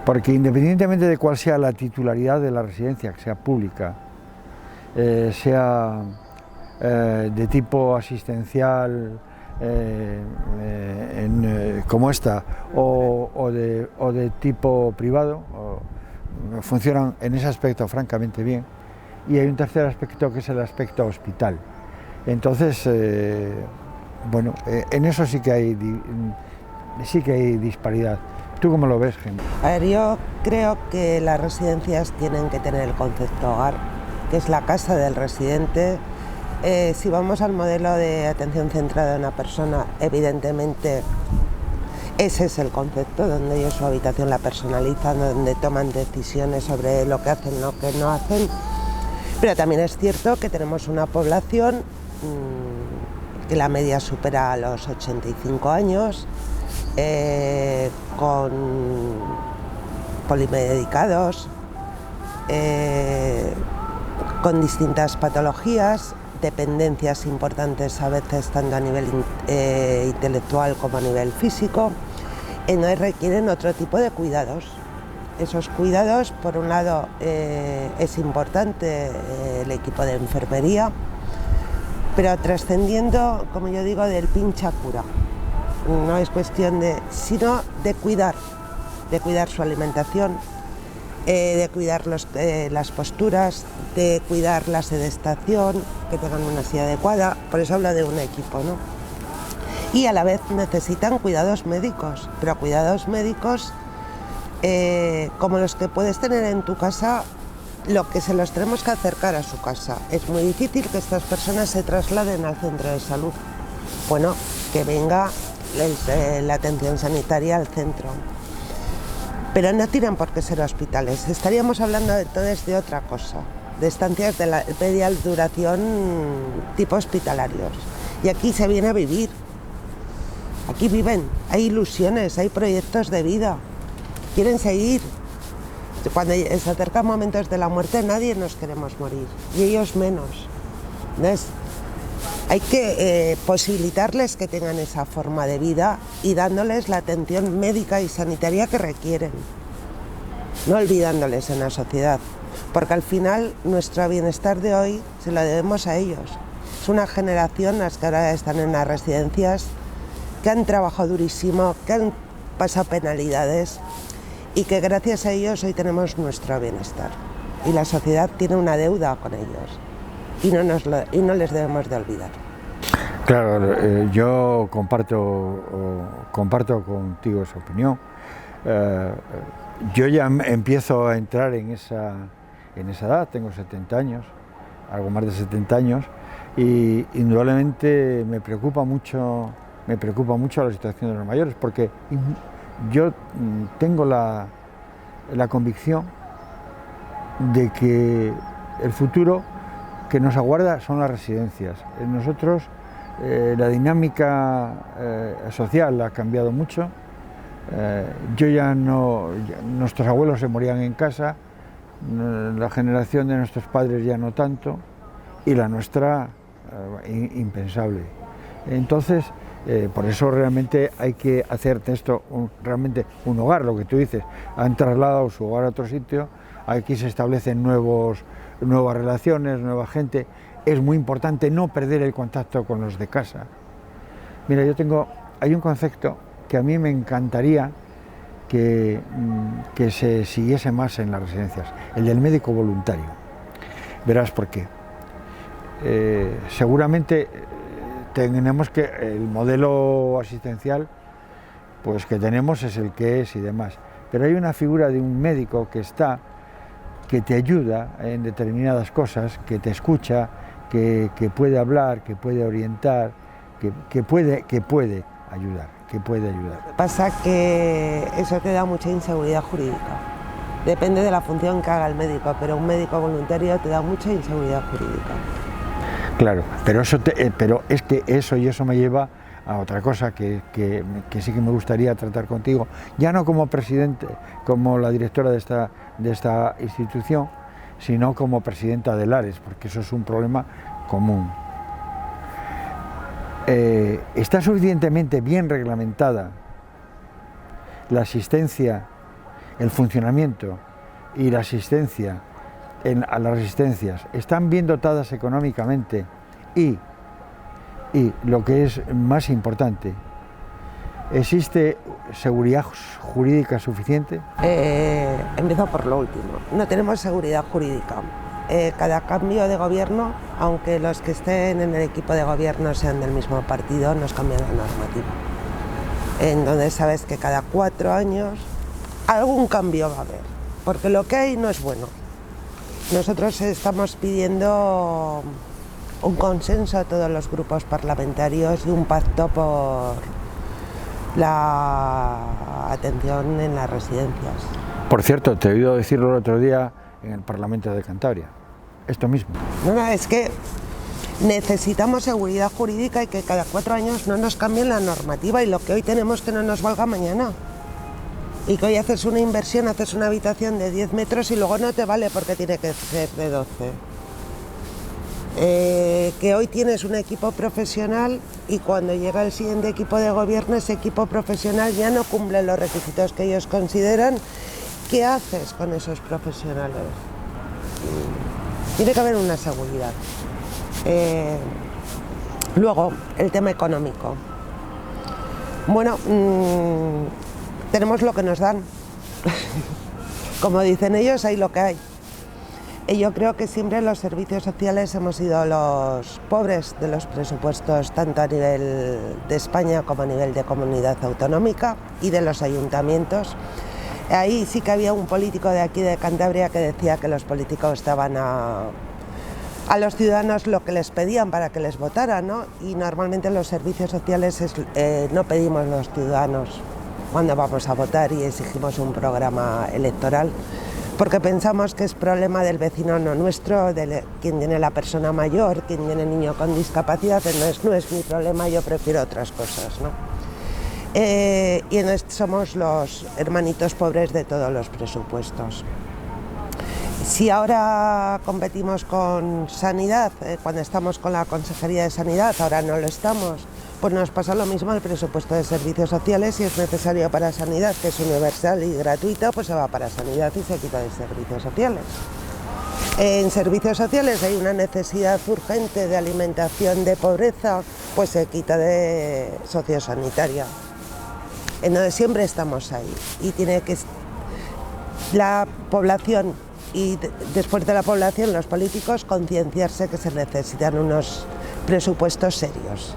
porque independientemente de cuál sea la titularidad de la residencia, que sea pública, sea de tipo asistencial como esta o de tipo privado, funcionan en ese aspecto francamente bien. Y hay un tercer aspecto, que es el aspecto hospital. Entonces, bueno, en eso sí que hay disparidad. ¿Tú cómo lo ves, Gemma? A ver, yo creo que las residencias tienen que tener el concepto hogar, que es la casa del residente. Si vamos al modelo de atención centrada en una persona, evidentemente ese es el concepto, donde ellos su habitación la personalizan, donde toman decisiones sobre lo que hacen, lo que no hacen. Pero también es cierto que tenemos una población que la media supera a los 85 años, con polimedicados, con distintas patologías, dependencias importantes a veces tanto a nivel intelectual como a nivel físico, entonces requieren otro tipo de cuidados. Esos cuidados, por un lado, es importante el equipo de enfermería, pero trascendiendo, como yo digo, del pincha cura. No es cuestión sino de cuidar su alimentación, de cuidar las posturas, de cuidar la sedestación, que tengan una silla adecuada. Por eso hablo de un equipo, ¿no? Y a la vez necesitan cuidados médicos, pero cuidados médicos como los que puedes tener en tu casa, lo que se los tenemos que acercar a su casa. Es muy difícil que estas personas se trasladen al centro de salud. Bueno, que venga la atención sanitaria al centro. Pero no tienen por qué ser hospitales. Estaríamos hablando entonces de otra cosa, de estancias de media duración tipo hospitalarios. y aquí se viene a vivir. Aquí viven, hay ilusiones, hay proyectos de vida, quieren seguir. Cuando se acercan momentos de la muerte, nadie nos queremos morir, y ellos menos. ¿Ves? Hay que posibilitarles que tengan esa forma de vida y dándoles la atención médica y sanitaria que requieren, no olvidándoles en la sociedad, porque al final nuestro bienestar de hoy se lo debemos a ellos. Es una generación, las que ahora están en las residencias, que han trabajado durísimo, que han pasado penalidades y que gracias a ellos hoy tenemos nuestro bienestar. Y la sociedad tiene una deuda con ellos y no les debemos de olvidar. Claro, yo comparto contigo esa opinión. Yo ya empiezo a entrar en esa edad, tengo 70 años, algo más de 70 años, y indudablemente me preocupa mucho la situación de los mayores, porque yo tengo la convicción de que el futuro que nos aguarda son las residencias. Nosotros, la dinámica social ha cambiado mucho. Nuestros abuelos se morían en casa, la generación de nuestros padres ya no tanto, y la nuestra impensable. Entonces, por eso realmente hay que hacer de esto realmente un hogar, lo que tú dices. Han trasladado su hogar a otro sitio, aquí se establecen nuevas relaciones, nueva gente. Es muy importante no perder el contacto con los de casa. Mira, hay un concepto que a mí me encantaría que se siguiese más en las residencias, el del médico voluntario. Verás por qué. Seguramente tenemos que el modelo asistencial pues que tenemos es el que es y demás, pero hay una figura de un médico que te ayuda en determinadas cosas, que te escucha, que puede hablar, que puede orientar, que puede ayudar. Pasa que eso te da mucha inseguridad jurídica. Depende de la función que haga el médico, pero un médico voluntario te da mucha inseguridad jurídica. Claro, pero es que eso me lleva a otra cosa que sí que me gustaría tratar contigo, ya no como presidente, como la directora de esta institución, sino como presidenta del ARES, porque eso es un problema común. ¿Está suficientemente bien reglamentada la asistencia, el funcionamiento y la asistencia a las residencias? ¿Están bien dotadas económicamente? Y lo que es más importante, ¿existe seguridad jurídica suficiente? Empiezo por lo último. No tenemos seguridad jurídica. Cada cambio de gobierno, aunque los que estén en el equipo de gobierno sean del mismo partido, nos cambian la normativa. Entonces sabes que cada 4 años algún cambio va a haber, porque lo que hay no es bueno. Nosotros estamos pidiendo un consenso a todos los grupos parlamentarios y un pacto por la atención en las residencias. Por cierto, te he oído decirlo el otro día en el Parlamento de Cantabria, esto mismo. No, es que necesitamos seguridad jurídica y que cada 4 años no nos cambien la normativa y lo que hoy tenemos que no nos valga mañana. Y que hoy haces una inversión, haces una habitación de 10 metros y luego no te vale porque tiene que ser de 12. Que hoy tienes un equipo profesional y cuando llega el siguiente equipo de gobierno, ese equipo profesional ya no cumple los requisitos que ellos consideran. ¿Qué haces con esos profesionales? Tiene que haber una seguridad. Luego, el tema económico. Bueno, tenemos lo que nos dan. Como dicen ellos, hay lo que hay. Y yo creo que siempre en los servicios sociales hemos sido los pobres de los presupuestos, tanto a nivel de España como a nivel de comunidad autonómica y de los ayuntamientos. Ahí sí que había un político de aquí de Cantabria que decía que los políticos daban a los ciudadanos lo que les pedían para que les votaran, ¿no? Y normalmente en los servicios sociales no pedimos los ciudadanos cuando vamos a votar y exigimos un programa electoral. porque pensamos que es problema del vecino, no nuestro, de quien tiene la persona mayor, quien tiene el niño con discapacidad. Entonces no es mi problema, yo prefiero otras cosas, ¿no? Y entonces somos los hermanitos pobres de todos los presupuestos. Si ahora competimos con Sanidad, cuando estamos con la Consejería de Sanidad, ahora no lo estamos, pues nos pasa lo mismo el presupuesto de servicios sociales. Si es necesario para Sanidad, que es universal y gratuito, pues se va para Sanidad y se quita de servicios sociales. En servicios sociales hay una necesidad urgente de alimentación de pobreza, pues se quita de sociosanitaria. Entonces siempre estamos ahí y tiene que la población y después de la población los políticos concienciarse que se necesitan unos presupuestos serios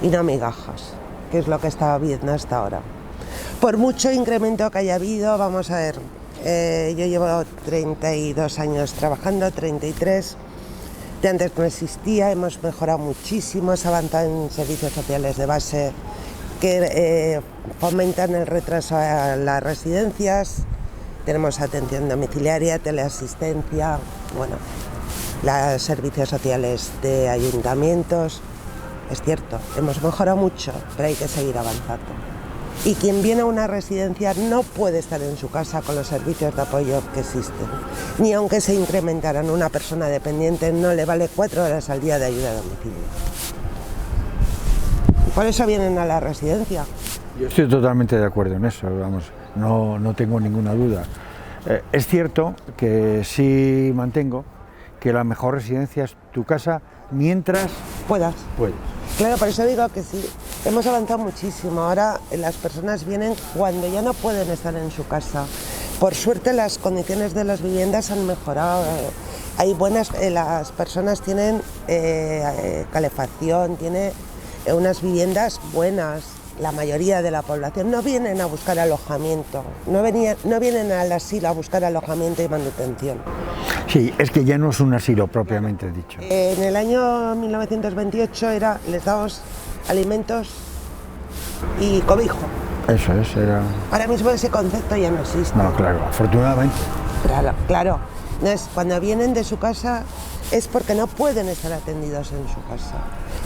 y no migajas, que es lo que estaba viendo hasta ahora. Por mucho incremento que haya habido, vamos a ver, yo llevo 32 años trabajando, 33, de antes no existía, hemos mejorado muchísimo, se ha avanzado en servicios sociales de base que fomentan el retraso a las residencias. Tenemos atención domiciliaria, teleasistencia, bueno, los servicios sociales de ayuntamientos. Es cierto, hemos mejorado mucho, pero hay que seguir avanzando. Y quien viene a una residencia no puede estar en su casa con los servicios de apoyo que existen. Ni aunque se incrementaran, una persona dependiente no le vale 4 horas al día de ayuda a domicilio. Y por eso vienen a la residencia. Yo estoy totalmente de acuerdo en eso, vamos, no tengo ninguna duda. Es cierto que sí mantengo que la mejor residencia es tu casa mientras puedas. Puedes. Claro, por eso digo que sí, hemos avanzado muchísimo. Ahora las personas vienen cuando ya no pueden estar en su casa. Por suerte las condiciones de las viviendas han mejorado. Hay buenas, las personas tienen calefacción, tienen unas viviendas buenas. La mayoría de la población no vienen a buscar alojamiento, no vienen al asilo a buscar alojamiento y manutención. Sí, es que ya no es un asilo propiamente dicho. En el año 1928 les dábamos alimentos y cobijo. Eso es, era... Ahora mismo ese concepto ya no existe. No, claro, afortunadamente. Claro. Entonces, cuando vienen de su casa es porque no pueden estar atendidos en su casa.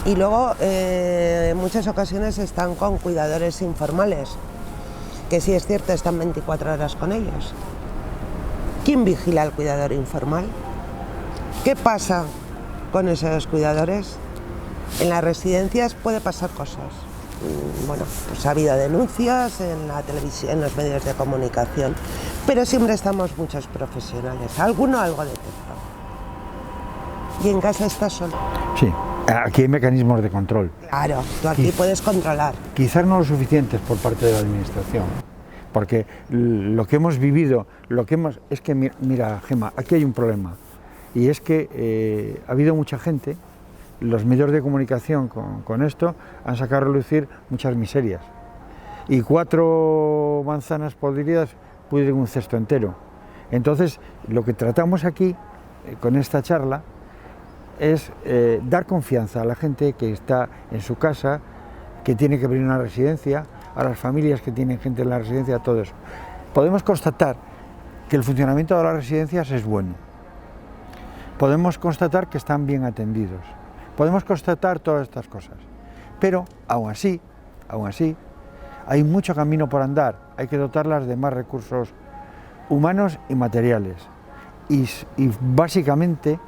Y luego, en muchas ocasiones están con cuidadores informales, que sí es cierto, están 24 horas con ellos. ¿Quién vigila al cuidador informal? ¿Qué pasa con esos cuidadores? En las residencias puede pasar cosas. Bueno, pues ha habido denuncias en la televisión, en los medios de comunicación, pero siempre estamos muchos profesionales, alguno algo detecta. Y en casa estás solo. Sí, aquí hay mecanismos de control. Claro, tú aquí puedes controlar. Quizás no lo suficientes por parte de la administración, porque lo que hemos vivido, es que, mira, Gemma, aquí hay un problema, y es que ha habido mucha gente, los medios de comunicación con esto han sacado a relucir muchas miserias, y 4 manzanas podridas pudren un cesto entero. Entonces, lo que tratamos aquí, con esta charla, es dar confianza a la gente que está en su casa, que tiene que venir a una residencia, a las familias que tienen gente en la residencia, todo eso. Podemos constatar que el funcionamiento de las residencias es bueno. Podemos constatar que están bien atendidos. Podemos constatar todas estas cosas. Pero, aún así, hay mucho camino por andar. Hay que dotarlas de más recursos humanos y materiales. Y básicamente,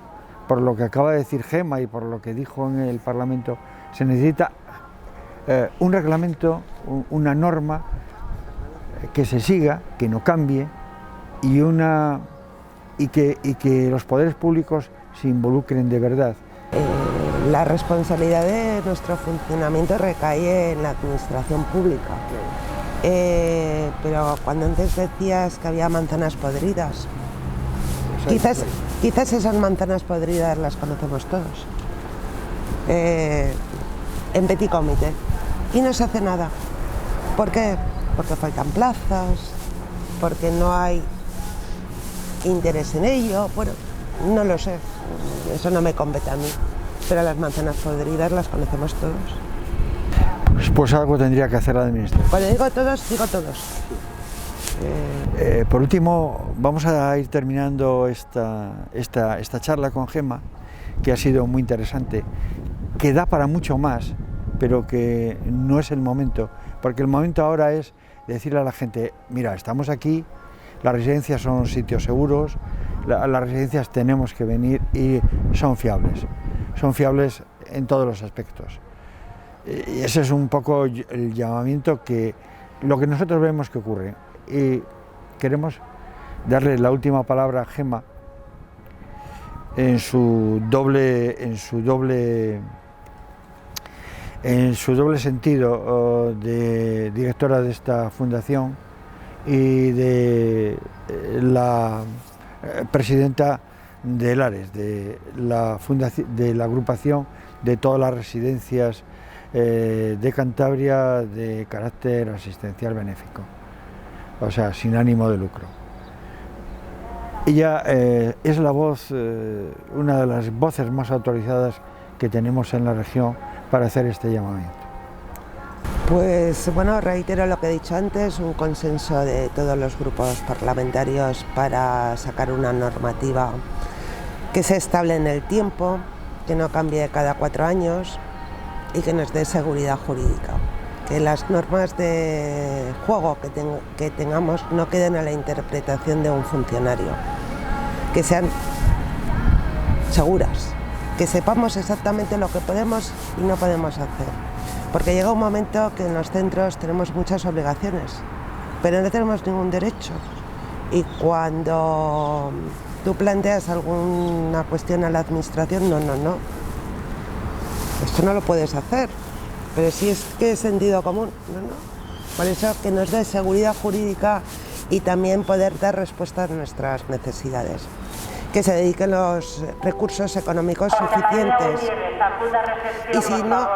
por lo que acaba de decir Gemma y por lo que dijo en el Parlamento, se necesita un reglamento, una norma que se siga, que no cambie y que los poderes públicos se involucren de verdad. La responsabilidad de nuestro funcionamiento recae en la administración pública. Pero cuando antes decías que había manzanas podridas, quizás esas manzanas podridas las conocemos todos. En petit comité. Y no se hace nada. ¿Por qué? Porque faltan plazas, porque no hay interés en ello. Bueno, no lo sé, eso no me compete a mí. Pero las manzanas podridas las conocemos todos. Pues algo tendría que hacer la administración. Cuando digo todos, digo todos. Por último, vamos a ir terminando esta charla con Gemma, que ha sido muy interesante, que da para mucho más, pero que no es el momento, porque el momento ahora es decirle a la gente, mira, estamos aquí, las residencias son sitios seguros, las residencias tenemos que venir y son fiables en todos los aspectos. Y ese es un poco el llamamiento que lo que nosotros vemos que ocurre. Y queremos darle la última palabra a Gemma en su doble sentido de directora de esta fundación y de la presidenta de Lares, de la agrupación de todas las residencias de Cantabria de carácter asistencial benéfico, o sea, sin ánimo de lucro. Ella es la voz, una de las voces más autorizadas que tenemos en la región para hacer este llamamiento. Pues bueno, reitero lo que he dicho antes, un consenso de todos los grupos parlamentarios para sacar una normativa que se estable en el tiempo, que no cambie cada 4 años y que nos dé seguridad jurídica. Que las normas de juego que tengamos no queden a la interpretación de un funcionario, que sean seguras, que sepamos exactamente lo que podemos y no podemos hacer. Porque llega un momento que en los centros tenemos muchas obligaciones, pero no tenemos ningún derecho. Y cuando tú planteas alguna cuestión a la administración, no, esto no lo puedes hacer, pero sí es que es sentido común, no. Por eso que nos dé seguridad jurídica y también poder dar respuesta a nuestras necesidades. Que se dediquen los recursos económicos suficientes. Y si no,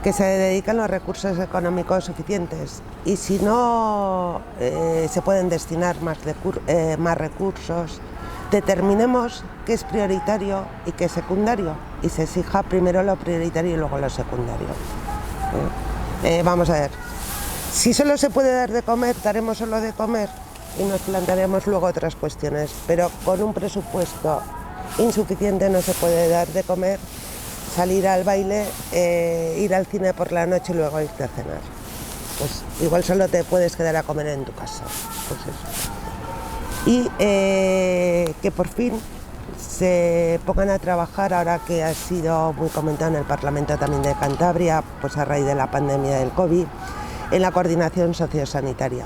que se dediquen los recursos económicos suficientes. Y si no se pueden destinar más recursos, determinemos qué es prioritario y qué es secundario. Y se exija primero lo prioritario y luego lo secundario. Vamos a ver, si solo se puede dar de comer, daremos solo de comer y nos plantearemos luego otras cuestiones. Pero con un presupuesto insuficiente no se puede dar de comer, salir al baile, ir al cine por la noche y luego irte a cenar. Pues igual solo te puedes quedar a comer en tu casa. Pues eso. Y que por fin se pongan a trabajar, ahora que ha sido muy comentado en el Parlamento también de Cantabria, pues a raíz de la pandemia del COVID, en la coordinación sociosanitaria.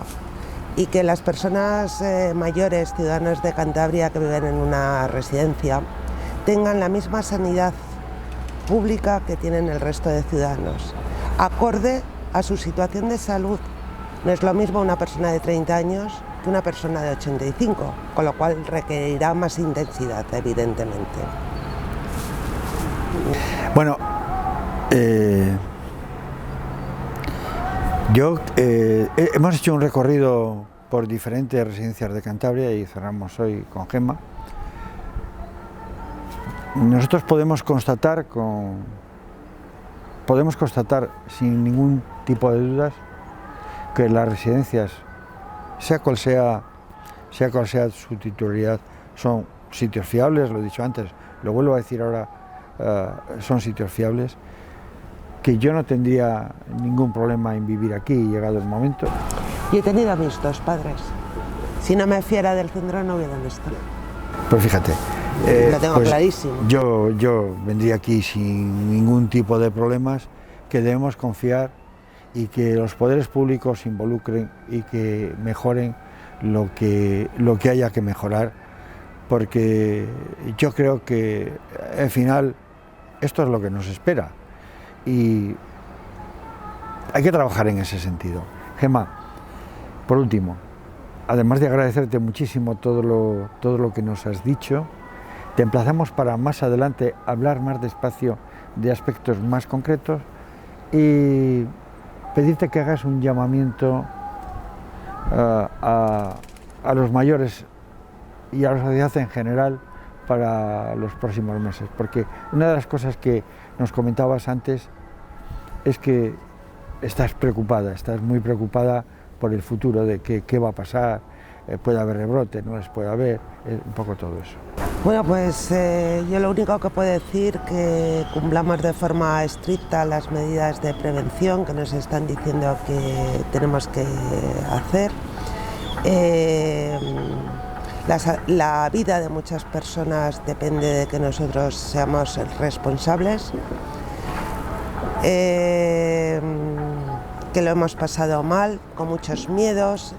Y que las personas mayores, ciudadanos de Cantabria que viven en una residencia, tengan la misma sanidad pública que tienen el resto de ciudadanos, acorde a su situación de salud. No es lo mismo una persona de 30 años que una persona de 85, con lo cual requerirá más intensidad, evidentemente. Bueno, hemos hecho un recorrido por diferentes residencias de Cantabria y cerramos hoy con Gemma. Nosotros podemos constatar sin ningún tipo de dudas que las residencias, sea cual sea su titularidad, son sitios fiables, lo he dicho antes, lo vuelvo a decir ahora, son sitios fiables, que yo no tendría ningún problema en vivir aquí, llegado el momento. Y he tenido a mis 2 padres. Si no me fiera del centro no hubieran estado. Pues fíjate. Lo tengo clarísimo. Yo vendría aquí sin ningún tipo de problemas, que debemos confiar y que los poderes públicos se involucren y que mejoren lo que haya que mejorar, porque yo creo que al final esto es lo que nos espera y hay que trabajar en ese sentido. Gemma, por último, además de agradecerte muchísimo todo lo que nos has dicho, te emplazamos para más adelante hablar más despacio de aspectos más concretos y pedirte que hagas un llamamiento a los mayores y a la sociedad en general para los próximos meses, porque una de las cosas que nos comentabas antes es que estás preocupada, estás muy preocupada por el futuro, de qué va a pasar, puede haber rebrote, no les puede haber, un poco todo eso. Bueno, pues yo lo único que puedo decir que cumplamos de forma estricta las medidas de prevención que nos están diciendo que tenemos que hacer. La vida de muchas personas depende de que nosotros seamos responsables, que lo hemos pasado mal, con muchos miedos,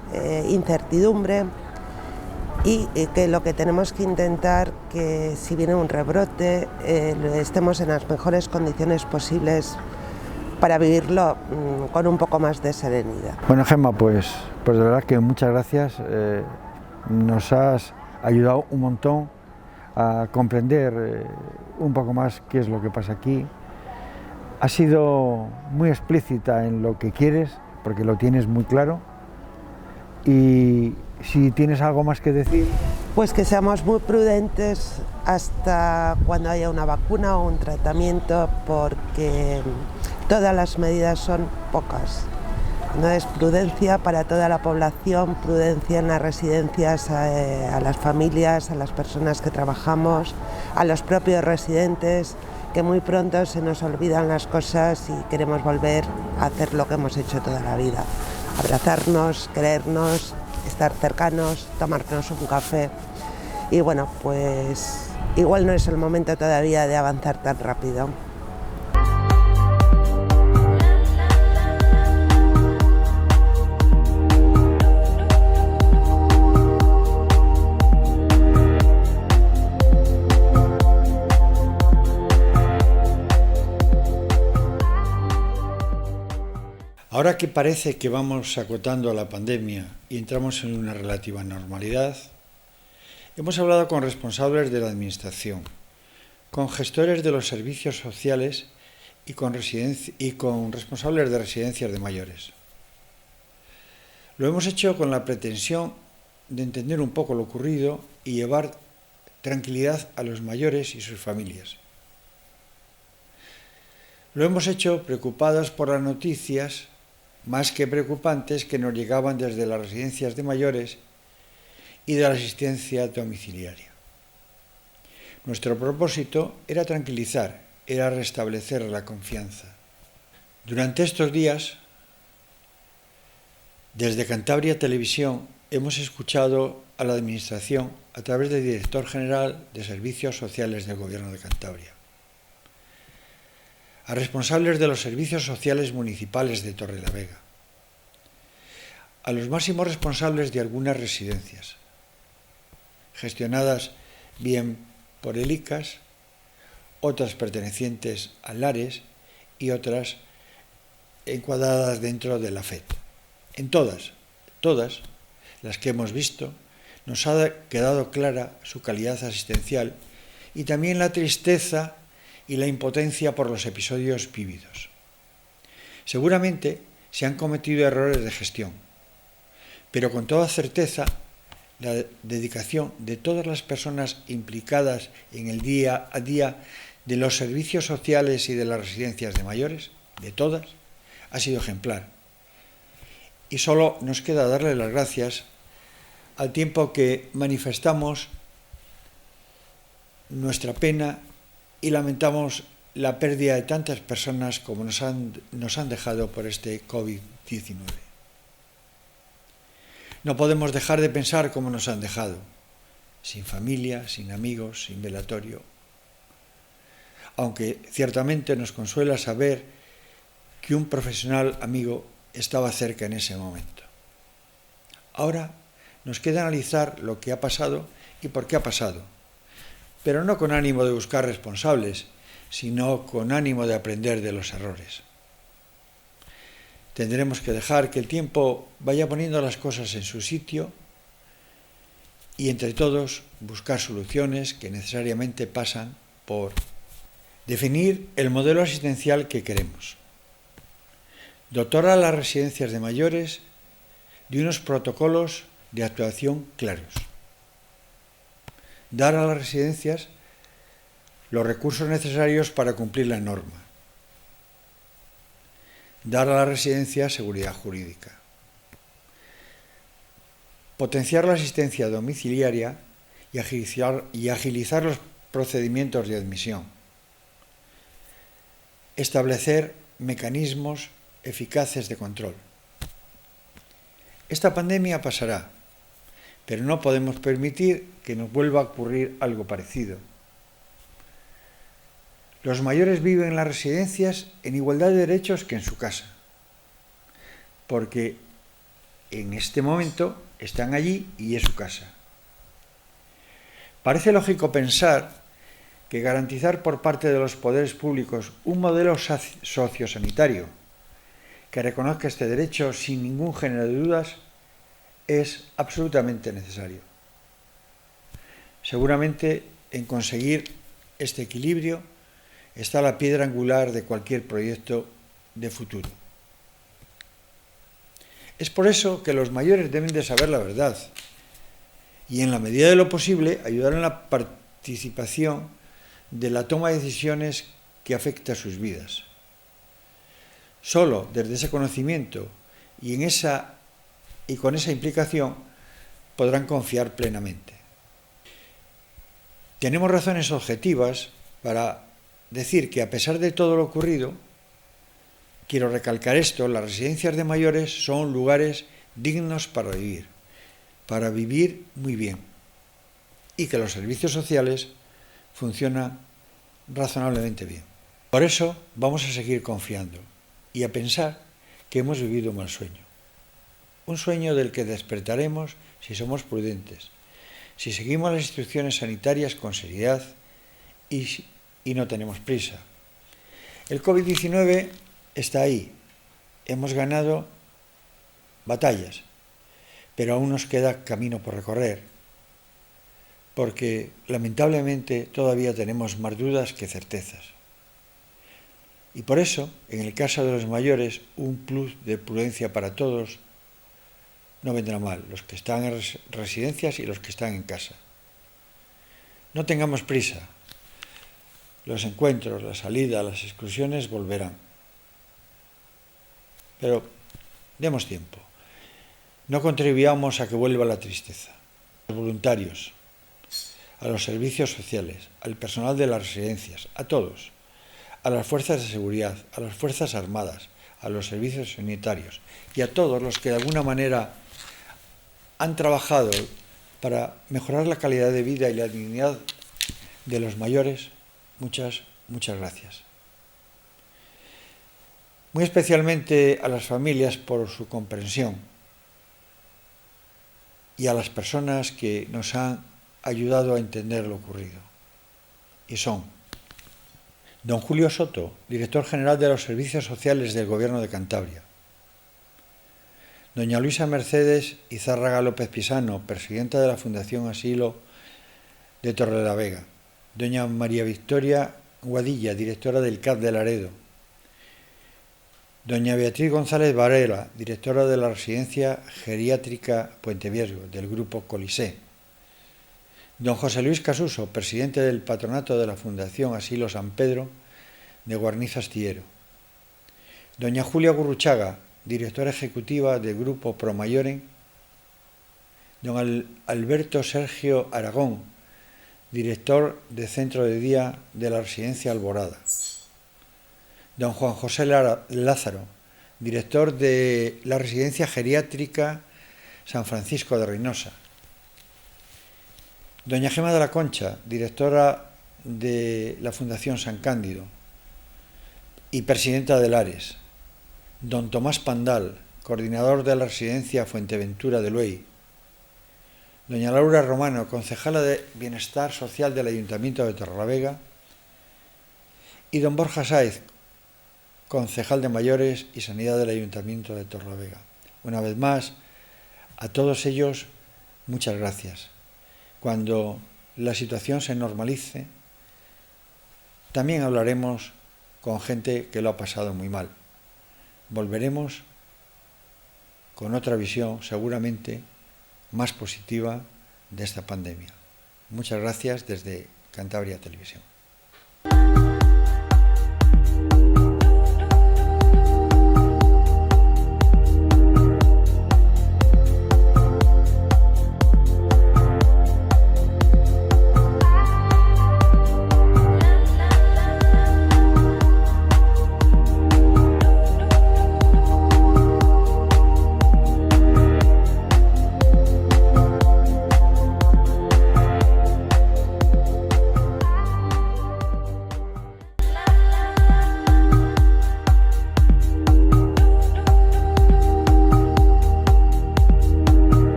incertidumbre, y que lo que tenemos que intentar, que si viene un rebrote, estemos en las mejores condiciones posibles para vivirlo con un poco más de serenidad. Bueno, Gemma, pues de verdad que muchas gracias. Nos has ayudado un montón a comprender un poco más qué es lo que pasa aquí. Has sido muy explícita en lo que quieres, porque lo tienes muy claro. Y si tienes algo más que decir... Pues que seamos muy prudentes hasta cuando haya una vacuna o un tratamiento, porque todas las medidas son pocas. No es prudencia para toda la población, prudencia en las residencias, a las familias, a las personas que trabajamos, a los propios residentes, que muy pronto se nos olvidan las cosas y queremos volver a hacer lo que hemos hecho toda la vida. Abrazarnos, querernos, estar cercanos, tomarnos un café. Y bueno, pues igual no es el momento todavía de avanzar tan rápido. Ahora que parece que vamos acotando a la pandemia y entramos en una relativa normalidad, hemos hablado con responsables de la Administración, con gestores de los servicios sociales y con responsables de residencias de mayores. Lo hemos hecho con la pretensión de entender un poco lo ocurrido y llevar tranquilidad a los mayores y sus familias. Lo hemos hecho preocupados por las noticias más que preocupantes que nos llegaban desde las residencias de mayores y de la asistencia domiciliaria. Nuestro propósito era tranquilizar, era restablecer la confianza. Durante estos días, desde Cantabria Televisión, hemos escuchado a la Administración a través del Director General de Servicios Sociales del Gobierno de Cantabria, a responsables de los servicios sociales municipales de Torrelavega, a los máximos responsables de algunas residencias, gestionadas bien por el ICAS, otras pertenecientes a Lares y otras encuadradas dentro de la FED. En todas las que hemos visto, nos ha quedado clara su calidad asistencial y también la tristeza y la impotencia por los episodios vividos. Seguramente se han cometido errores de gestión, pero con toda certeza la dedicación de todas las personas implicadas en el día a día de los servicios sociales y de las residencias de mayores, de todas, ha sido ejemplar. Y solo nos queda darle las gracias al tiempo que manifestamos nuestra pena y lamentamos la pérdida de tantas personas como nos han dejado por este COVID-19. No podemos dejar de pensar cómo nos han dejado, sin familia, sin amigos, sin velatorio. Aunque ciertamente nos consuela saber que un profesional amigo estaba cerca en ese momento. Ahora nos queda analizar lo que ha pasado y por qué ha pasado, pero no con ánimo de buscar responsables, sino con ánimo de aprender de los errores. Tendremos que dejar que el tiempo vaya poniendo las cosas en su sitio y entre todos buscar soluciones que necesariamente pasan por definir el modelo asistencial que queremos, dotar a las residencias de mayores de unos protocolos de actuación claros, dar a las residencias los recursos necesarios para cumplir la norma, dar a la residencia seguridad jurídica, potenciar la asistencia domiciliaria y agilizar los procedimientos de admisión, establecer mecanismos eficaces de control. Esta pandemia pasará, pero no podemos permitir que nos vuelva a ocurrir algo parecido. Los mayores viven en las residencias en igualdad de derechos que en su casa, porque en este momento están allí y es su casa. Parece lógico pensar que garantizar por parte de los poderes públicos un modelo sociosanitario que reconozca este derecho sin ningún género de dudas es absolutamente necesario. Seguramente en conseguir este equilibrio está la piedra angular de cualquier proyecto de futuro. Es por eso que los mayores deben de saber la verdad y, en la medida de lo posible, ayudar en la participación de la toma de decisiones que afecta a sus vidas. Solo desde ese conocimiento y con esa implicación podrán confiar plenamente. Tenemos razones objetivas para decir que, a pesar de todo lo ocurrido, quiero recalcar esto: las residencias de mayores son lugares dignos para vivir muy bien, y que los servicios sociales funcionan razonablemente bien. Por eso vamos a seguir confiando y a pensar que hemos vivido un mal sueño. Un sueño del que despertaremos si somos prudentes, si seguimos las instrucciones sanitarias con seriedad y no tenemos prisa. El COVID-19 está ahí. Hemos ganado batallas, pero aún nos queda camino por recorrer, porque lamentablemente todavía tenemos más dudas que certezas. Y por eso, en el caso de los mayores, un plus de prudencia para todos no vendrá mal, los que están en residencias y los que están en casa. No tengamos prisa. Los encuentros, la salida, las excursiones volverán. Pero demos tiempo. No contribuyamos a que vuelva la tristeza. A los voluntarios, a los servicios sociales, al personal de las residencias, a todos, a las fuerzas de seguridad, a las fuerzas armadas, a los servicios sanitarios y a todos los que de alguna manera han trabajado para mejorar la calidad de vida y la dignidad de los mayores. Muchas gracias. Muy especialmente a las familias por su comprensión y a las personas que nos han ayudado a entender lo ocurrido. Y son don Julio Soto, director general de los Servicios Sociales del Gobierno de Cantabria; doña Luisa Mercedes Izárraga López Pisano, presidenta de la Fundación Asilo de Torrelavega; doña María Victoria Guadilla, directora del CAP de Laredo; doña Beatriz González Varela, directora de la Residencia Geriátrica Puente Viesgo, del Grupo Colisé; don José Luis Casuso, presidente del Patronato de la Fundación Asilo San Pedro de Guarnizo Astillero; doña Julia Gurruchaga, directora ejecutiva del Grupo Promayoren; don Alberto Sergio Aragón, director de Centro de Día de la Residencia Alborada; don Juan José Lázaro, director de la Residencia Geriátrica San Francisco de Reynosa; doña Gema de la Concha, directora de la Fundación San Cándido y presidenta del Ares; don Tomás Pandal, coordinador de la Residencia Fuenteventura de Luey; doña Laura Romano, concejala de Bienestar Social del Ayuntamiento de Torrelavega; y don Borja Sáez, concejal de Mayores y Sanidad del Ayuntamiento de Torrelavega. Una vez más, a todos ellos, muchas gracias. Cuando la situación se normalice, también hablaremos con gente que lo ha pasado muy mal. Volveremos con otra visión, seguramente más positiva, de esta pandemia. Muchas gracias desde Cantabria Televisión.